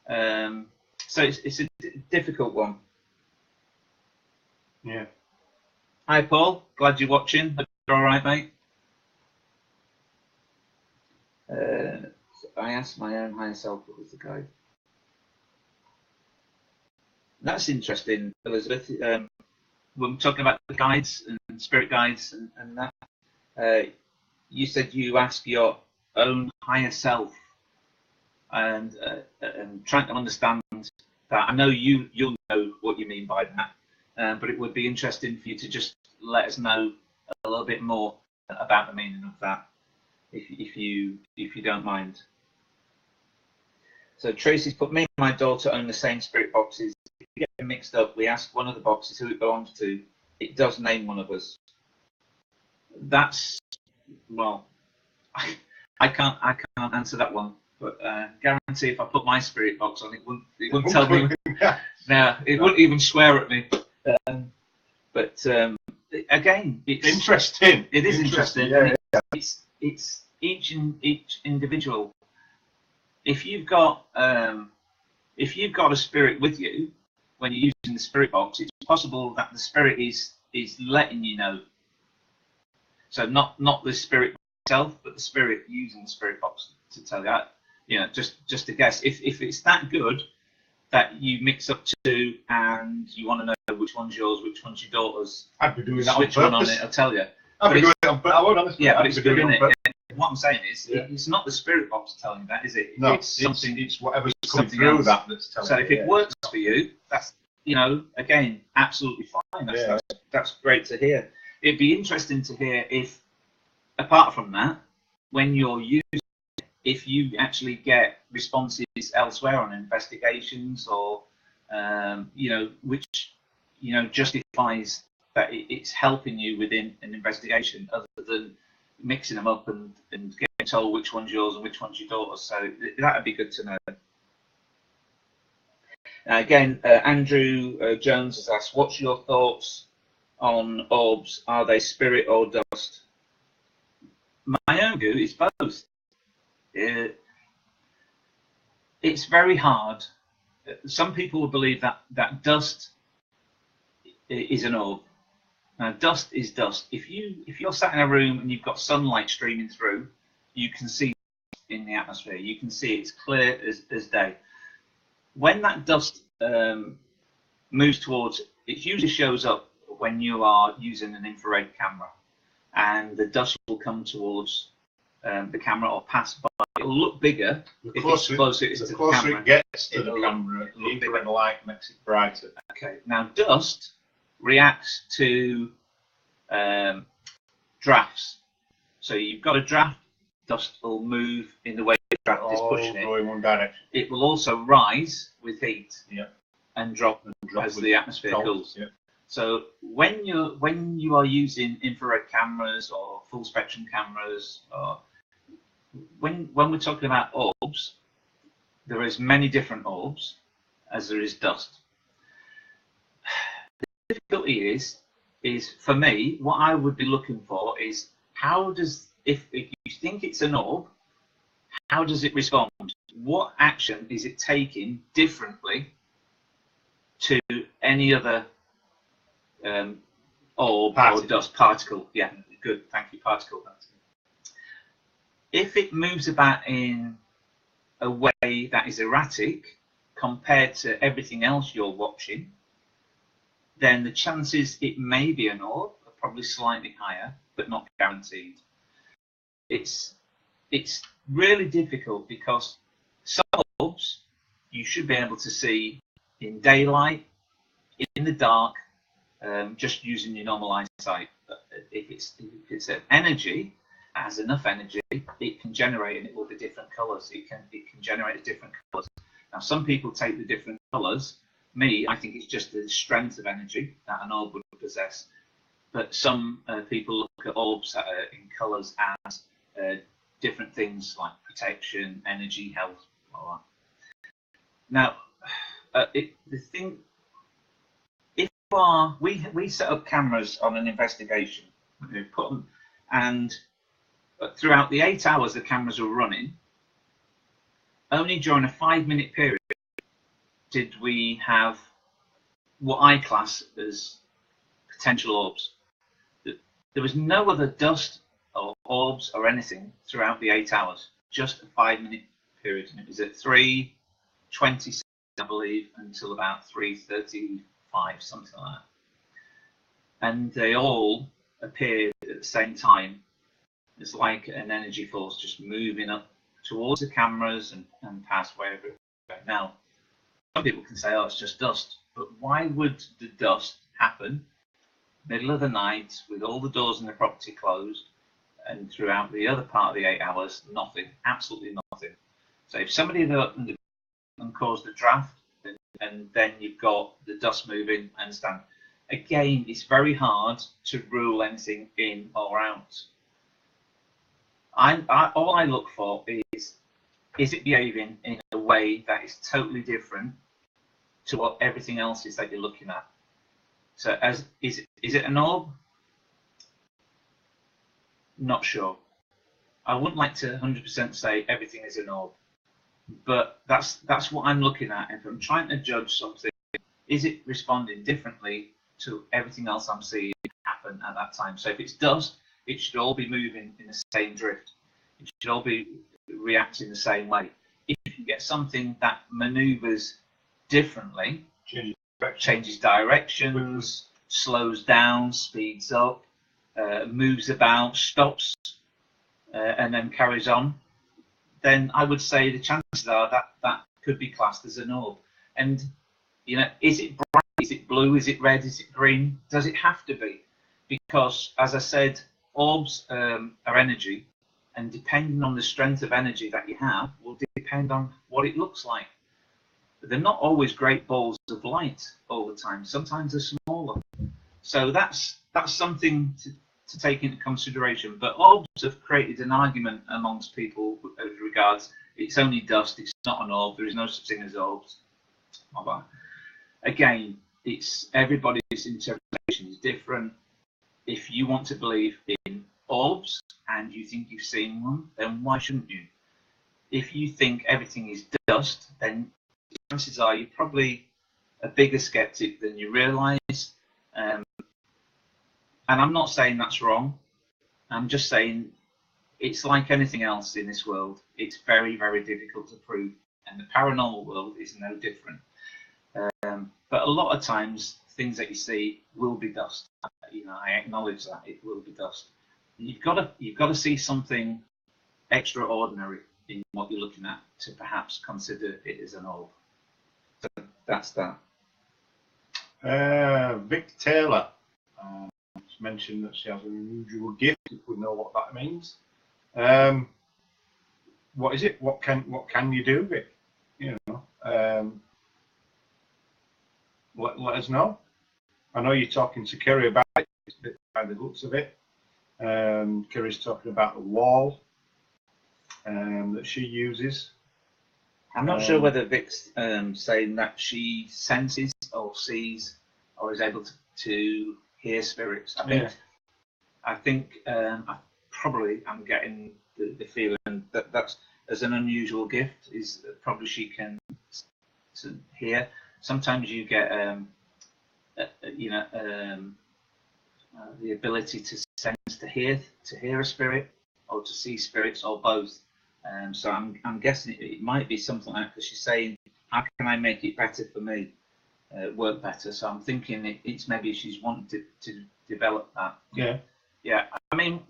So it's a difficult one. Yeah. Hi Paul, glad you're watching. Hope you're all right, mate. So I asked my own higher self what was the guide. That's interesting, Elizabeth. When we're talking about the guides and spirit guides and that, you said you ask your own higher self, and trying to understand that. I know you'll know what you mean by that, but it would be interesting for you to just let us know a little bit more about the meaning of that, if you don't mind. So Tracy's put, me and my daughter own the same spirit boxes. If we get them mixed up, we ask one of the boxes who it belongs to. It does name one of us. That's, well, I can't answer that one, but guarantee if I put my spirit box on, it wouldn't tell me. No, it wouldn't even swear at me. But again, it's interesting. It is interesting. Yeah, It's each individual. If you've got a spirit with you when you're using the spirit box, it's possible that the spirit is letting you know. So not the spirit itself, but the spirit using the spirit box to tell you that. You know, just to guess. If it's that good that you mix up two and you want to know which one's yours, which one's your daughter's, I'd be doing that switch on one on purpose. it, I'll tell you. I'd be doing it on purpose. I would honestly. Yeah, but I'd it's be good, doing isn't on it? purpose. What I'm saying is, Yeah. it's not the spirit box telling you that, is it? No, it's something. It's whatever's coming something through else. that's telling So you. if it works for you, that's, you know, again, absolutely fine. That's great to hear. It'd be interesting to hear if, apart from that, when you're using it, if you actually get responses elsewhere on investigations or, you know, which, you know, justifies that it's helping you within an investigation other than mixing them up and getting told which one's yours and which one's your daughter's. So that would be good to know. Again, Andrew Jones has asked, what's your thoughts on orbs? Are they spirit or dust? My own view is both. It's very hard. Some people will believe that dust is an orb. Now, dust is dust. If you're sat in a room and you've got sunlight streaming through, you can see in the atmosphere. You can see it's clear as day. When that dust moves towards, it usually shows up when you are using an infrared camera, and the dust will come towards the camera or pass by. It'll look bigger if it's closer to the camera. The closer it gets to the camera, the infrared light makes it brighter. Okay. Now, dust reacts to drafts. So you've got a draft, dust will move in the way the draft is pushing it. Go in one direction. It will also rise with heat and drop as the atmosphere cools. Yeah. So when you are using infrared cameras or full spectrum cameras, or when we're talking about orbs, there is many different orbs as there is dust. The difficulty is for me, what I would be looking for is how does, if you think it's an orb, how does it respond? What action is it taking differently to any other orb or dust particle? Yeah, good, thank you, particle. If it moves about in a way that is erratic compared to everything else you're watching, then the chances it may be an orb are probably slightly higher, but not guaranteed. It's really difficult because some orbs you should be able to see in daylight, in the dark, just using your normal eyesight. But if it's an energy, has enough energy, it can generate, and it will be different colours. It can generate different colours. Now, some people take the different colours. Me, I think it's just the strength of energy that an orb would possess. But some people look at orbs that are in colours as different things like protection, energy, health, all that. Now, the thing, if you are, we set up cameras on an investigation, we put them, and throughout the 8 hours the cameras were running, only during a 5-minute period did we have what I class as potential orbs. There was no other dust or orbs or anything throughout the 8 hours, just a 5-minute period, and it was at 3:26, I believe, until about 3:35, something like that. And they all appeared at the same time. It's like an energy force just moving up towards the cameras and past wherever it goes. Now, some people can say, oh, it's just dust, but why would the dust happen middle of the night with all the doors in the property closed, and throughout the other part of the 8 hours, nothing, absolutely nothing? So if somebody had opened and caused a draft, and then you've got the dust moving, I understand. Again, it's very hard to rule anything in or out. All I look for is it behaving in a way that is totally different to what everything else is that you're looking at? So, is it an orb? Not sure. I wouldn't like to 100% say everything is an orb, but that's what I'm looking at. If I'm trying to judge something, is it responding differently to everything else I'm seeing happen at that time? So if it's dust, it should all be moving in the same drift. It should all be reacting the same way. If you get something that maneuvers differently, changes directions, slows down, speeds up, moves about, stops, and then carries on, then I would say the chances are that that could be classed as an orb. And you know, is it bright? Is it blue? Is it red? Is it green? Does it have to be? Because, as I said, orbs are energy, and depending on the strength of energy that you have, will depend on what it looks like. They're not always great balls of light all the time. Sometimes they're smaller. So that's something to take into consideration. But orbs have created an argument amongst people as regards it's only dust, it's not an orb, there is no such thing as orbs. Again, it's everybody's interpretation is different. If you want to believe in orbs and you think you've seen one, then why shouldn't you? If you think everything is dust, then chances are you're probably a bigger skeptic than you realise. And I'm not saying that's wrong. I'm just saying it's like anything else in this world. It's very, very difficult to prove, and the paranormal world is no different. But a lot of times, things that you see will be dust. You know, I acknowledge that it will be dust. You've got to see something extraordinary in what you're looking at to perhaps consider it as an orb. So that's that. Vic Taylor mentioned that she has an unusual gift. If we know what that means, what is it? What can you do, Vic? You know, let us know. I know you're talking to Kerry about it by the looks of it. Kerry's talking about the wall that she uses. I'm not sure whether Vic's saying that she senses or sees or is able to hear spirits. I think I probably am getting the feeling that that's as an unusual gift is probably she can hear. Sometimes you get the ability to sense, to hear a spirit, or to see spirits, or both. So I'm guessing it might be something like that. She's saying, how can I make it better for me, work better? So I'm thinking it's maybe she's wanting to develop that. Yeah. I mean,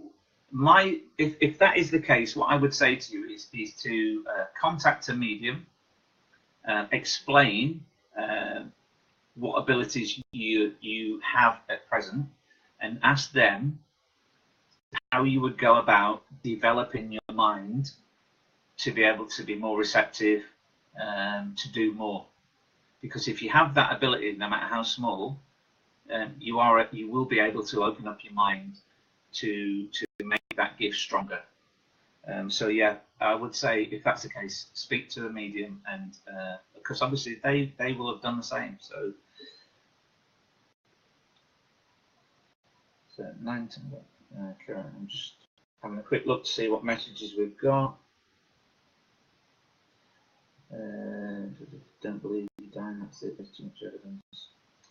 if that is the case, what I would say to you is to contact a medium, explain what abilities you have at present, and ask them how you would go about developing your mind to be able to be more receptive, to do more. Because if you have that ability, no matter how small, you will be able to open up your mind to make that gift stronger. So yeah, I would say if that's the case, speak to a medium, and because obviously they will have done the same. So 9 to okay, I'm just having a quick look to see what messages we've got. Don't believe you die, that's it, there's too much evidence.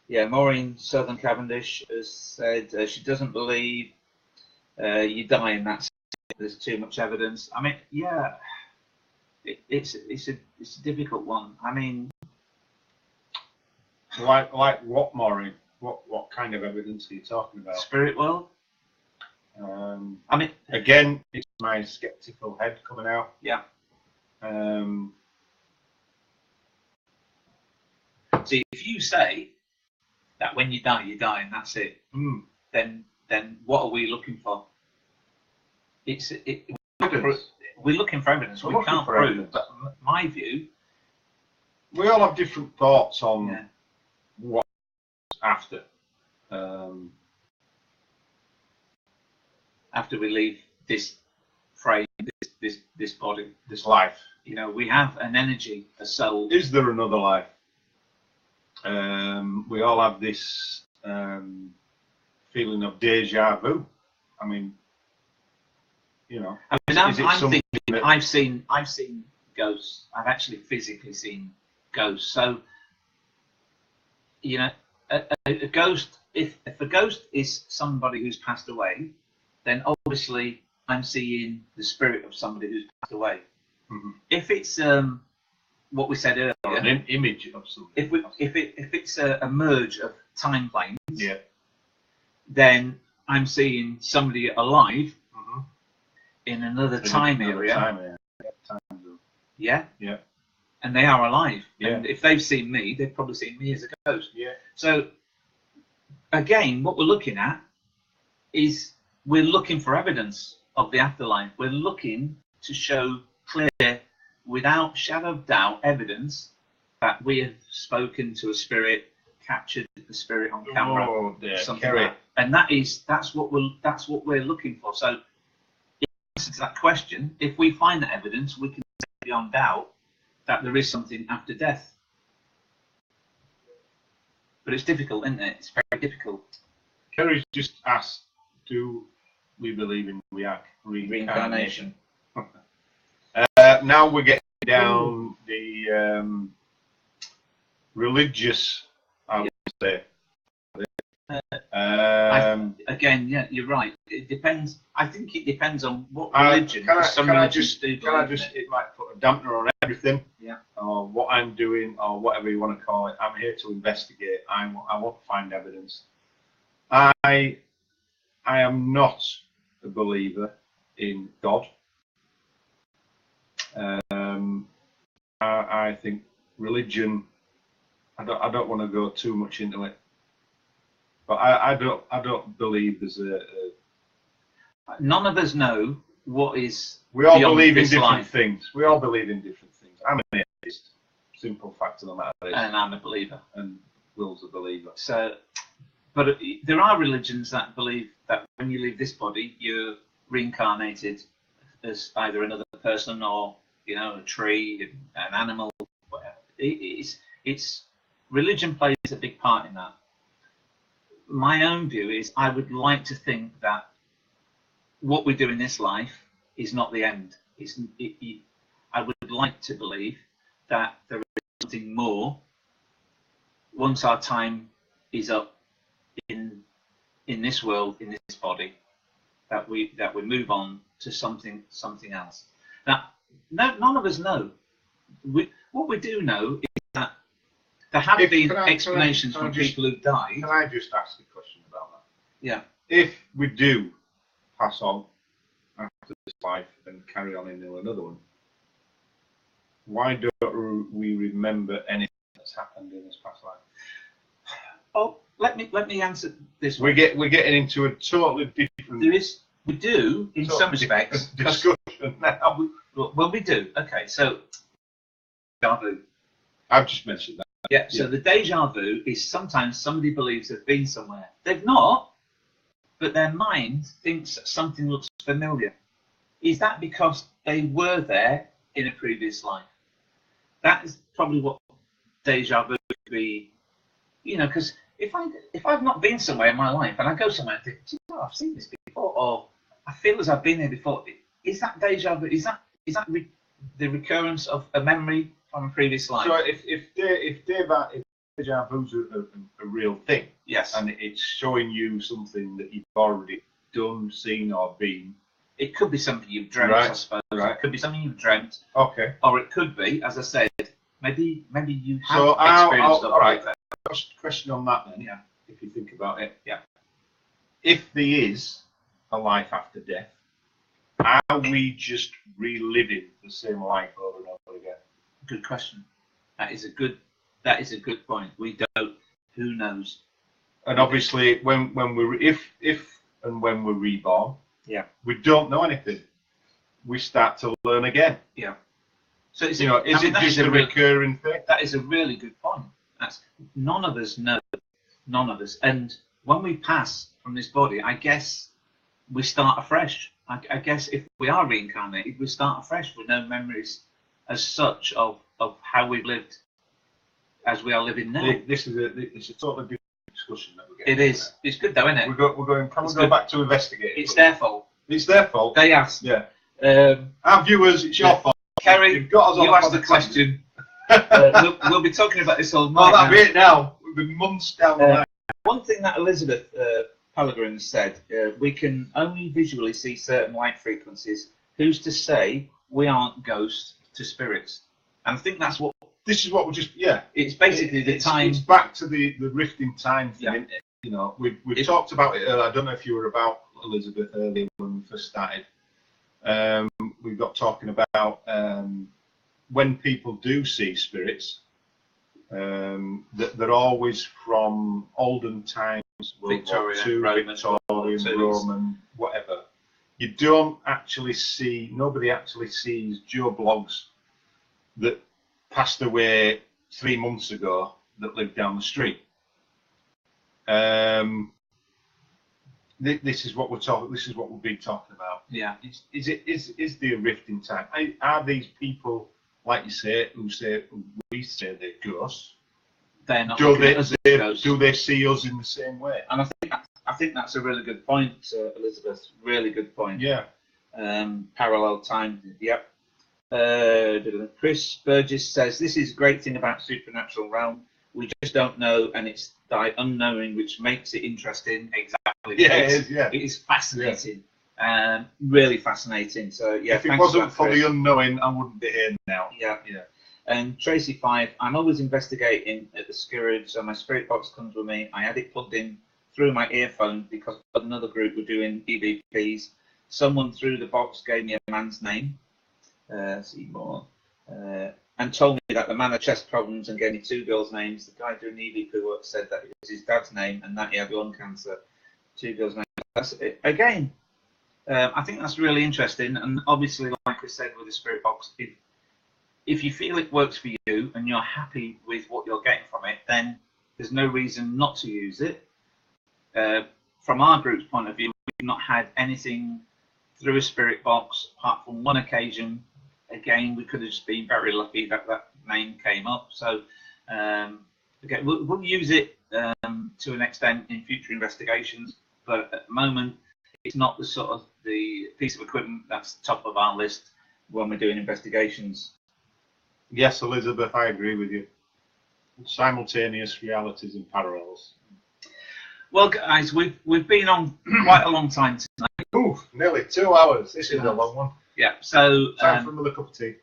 Yeah, Maureen Southern Cavendish has said she doesn't believe you die, and that's it, there's too much evidence. I mean, yeah, it's a difficult one. I mean, like what, Maureen? What kind of evidence are you talking about? Spirit world. I mean, again, it's my skeptical head coming out. Yeah. See, if you say that when you die, and that's it, then what are we looking for? We're looking for evidence. We can't prove. But my view, we all have different thoughts on what after. After we leave this frame, this body, this life, you know, we have an energy, a soul. Is there another life? We all have this feeling of deja vu. I mean, you know, I mean, is it I'm something thinking, that- I've seen ghosts. I've actually physically seen ghosts. So, you know, a ghost. If a ghost is somebody who's passed away, then obviously I'm seeing the spirit of somebody who's passed away. Mhm. If it's what we said earlier, or an image of something? if it's a merge of time planes, Yeah. then I'm seeing somebody alive Mhm. in another In time another area. time area. Time zone. Yeah. Yeah. And they are alive. Yeah. And if they've seen me, they've probably seen me as a ghost. Yeah. So again, what we're looking at is we're looking for evidence of the afterlife. We're looking to show clear, without shadow of doubt, evidence that we have spoken to a spirit, captured the spirit on camera, Oh, dear. something Kerry. like that. And that's what we're looking for. So, in answer to that question, if we find that evidence, we can say beyond doubt that there is something after death. But it's difficult, isn't it? It's very difficult. Kerry's just asked, do we believe in reincarnation? Now we're getting down the religious, I would say. Again, yeah, you're right. It depends. I think it depends on what Can religion. Some religions do believe in it. it might put a dampener on everything. Yeah. Or what I'm doing, or whatever you want to call it. I'm here to investigate. I want to find evidence. I am not a believer in God. I think religion. I don't want to go too much into it, but I don't believe there's a. None of us know what is. We all beyond believe in this different life. things. We all believe in different things. I'm an atheist. Simple fact of the matter is, And I'm a believer. and Will's a believer. So, but there are religions that believe that when you leave this body, you're reincarnated as either another person or, you know, a tree, an animal, whatever. It's religion plays a big part in that. My own view is I would like to think that what we do in this life is not the end. I would like to believe that there is something more once our time is up in this world, in this body, that we move on to something else. Now, none of us know. What we do know is that there have been explanations from people who've died. Can I just ask a question about that? Yeah. If we do pass on after this life and carry on into another one, why don't we remember anything that's happened in this past life? Oh, let me answer this one. We're getting into a totally different. We do in some respects discussion now. Well, we do. Okay, so deja vu. I've just mentioned that. Yeah. So the deja vu is sometimes somebody believes they've been somewhere. They've not, but their mind thinks something looks familiar. Is that because they were there in a previous life? That is probably what deja vu could be. You know, because if I've not been somewhere in my life and I go somewhere and think, oh, I've seen this before, or I feel as I've been here before, is that deja vu? Is that the recurrence of a memory from a previous life? So if deja vu's a real thing, yes, and it's showing you something that you've already done, seen, or been. It could be something you've dreamt, Right. I suppose. Right. It could be something you've dreamt, Okay. or it could be, as I said, maybe you have So experienced all right. that. Just a question on that then. Yeah. If you think about it. Yeah. If there is a life after death, are we just reliving the same life over and over again? Good question. That is a good point. We don't. Who knows? And obviously, when we're if and when we're reborn, yeah, we don't know anything. We start to learn again. Yeah. So it's, Is it just a recurring thing? That is a really good point. That's none of us know. None of us. And when we pass from this body, I guess we start afresh. I guess if we are reincarnated, we start afresh with no memories as such of how we've lived as we are living now. This is a totally different discussion that we're getting. It is. It's good though, isn't it? We're going. Can we go back to investigate? It's their fault. It's their fault. They asked. Yeah. Um, Our viewers, it's your fault. Kerry, You've got us on you asked the podcast. question. we'll be talking about this all night. Oh, that'll now. be it now. We've been months down the line. One thing that Elizabeth Pellegrin said, we can only visually see certain light frequencies. Who's to say we aren't ghosts to spirits? And I think that's what. This is what we're just, yeah. It's basically the time. It's back to the rift in time thing. Yeah. You know, we've talked about it earlier. I don't know if you were about Elizabeth earlier when we first started. We got talking about when people do see spirits, that they're always from olden times, World War II, Victorian, Roman, whatever. You don't actually see, nobody actually sees Joe Bloggs that passed away 3 months ago that lived down the street. This is what we're talking. This is what we've been talking about. Yeah. Is there a rift in time? Are these people, like you say, we say they're ghosts? They're not. Do Do they see us in the same way? And I think that's a really good point, Elizabeth. Really good point. Yeah. Parallel time. Yep. Chris Burgess says this is a great thing about supernatural realm. We just don't know, and it's the unknowing which makes it interesting. Exactly. Yeah, it is. Yeah. It is fascinating. Really fascinating. So yeah. If it wasn't for the unknowing, I wouldn't be here now. Yeah. Yeah. And Tracy 5, I'm always investigating at the Skirrid, so my spirit box comes with me. I had it plugged in through my earphone because another group were doing EVPs. Someone through the box gave me a man's name, Seymour, and told me that the man had chest problems and gave me 2 girls' names. The guy doing the EVP work said that it was his dad's name and that he had lung cancer. 2 girls' names. That's it. Again, I think that's really interesting. And obviously, like I said with the spirit box, if you feel it works for you and you're happy with what you're getting from it, then there's no reason not to use it. From our group's point of view, we've not had anything through a spirit box apart from one occasion. Again, we could have just been very lucky that that name came up. So again, we'll use it to an extent in future investigations, but at the moment, it's not the sort of the piece of equipment that's top of our list when we're doing investigations. Yes, Elizabeth, I agree with you. Simultaneous realities and parallels. Well, guys, we've been on quite a long time tonight. Ooh, nearly 2 hours. This is a long one. Yeah, so Time for another cup of tea.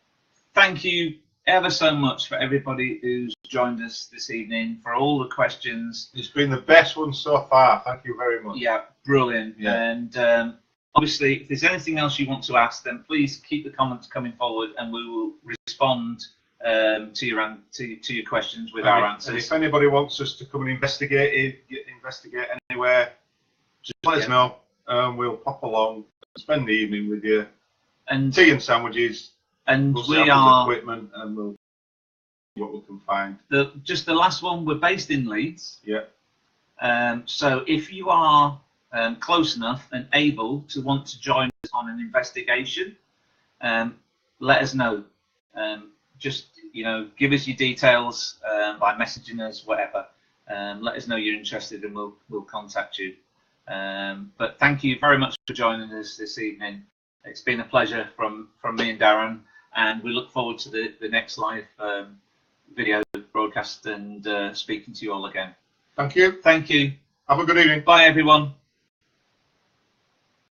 Thank you ever so much for everybody who's joined us this evening, for all the questions. It's been the best one so far. Thank you very much. Yeah, brilliant. Yeah. And obviously, if there's anything else you want to ask, then please keep the comments coming forward, and we will respond to your questions with our answers. And if anybody wants us to come and investigate anywhere, just let us know, and we'll pop along, spend the evening with you, and tea and sandwiches, and we'll we are equipment, and we'll see what we can find. Just the last one. We're based in Leeds. Yeah. So if you are close enough and able to want to join us on an investigation, let us know. Just give us your details by messaging us, whatever. Let us know you're interested, and we'll contact you. But thank you very much for joining us this evening. It's been a pleasure from me and Darren, and we look forward to the next live video broadcast and speaking to you all again. Thank you. Thank you. Have a good evening. Bye, everyone.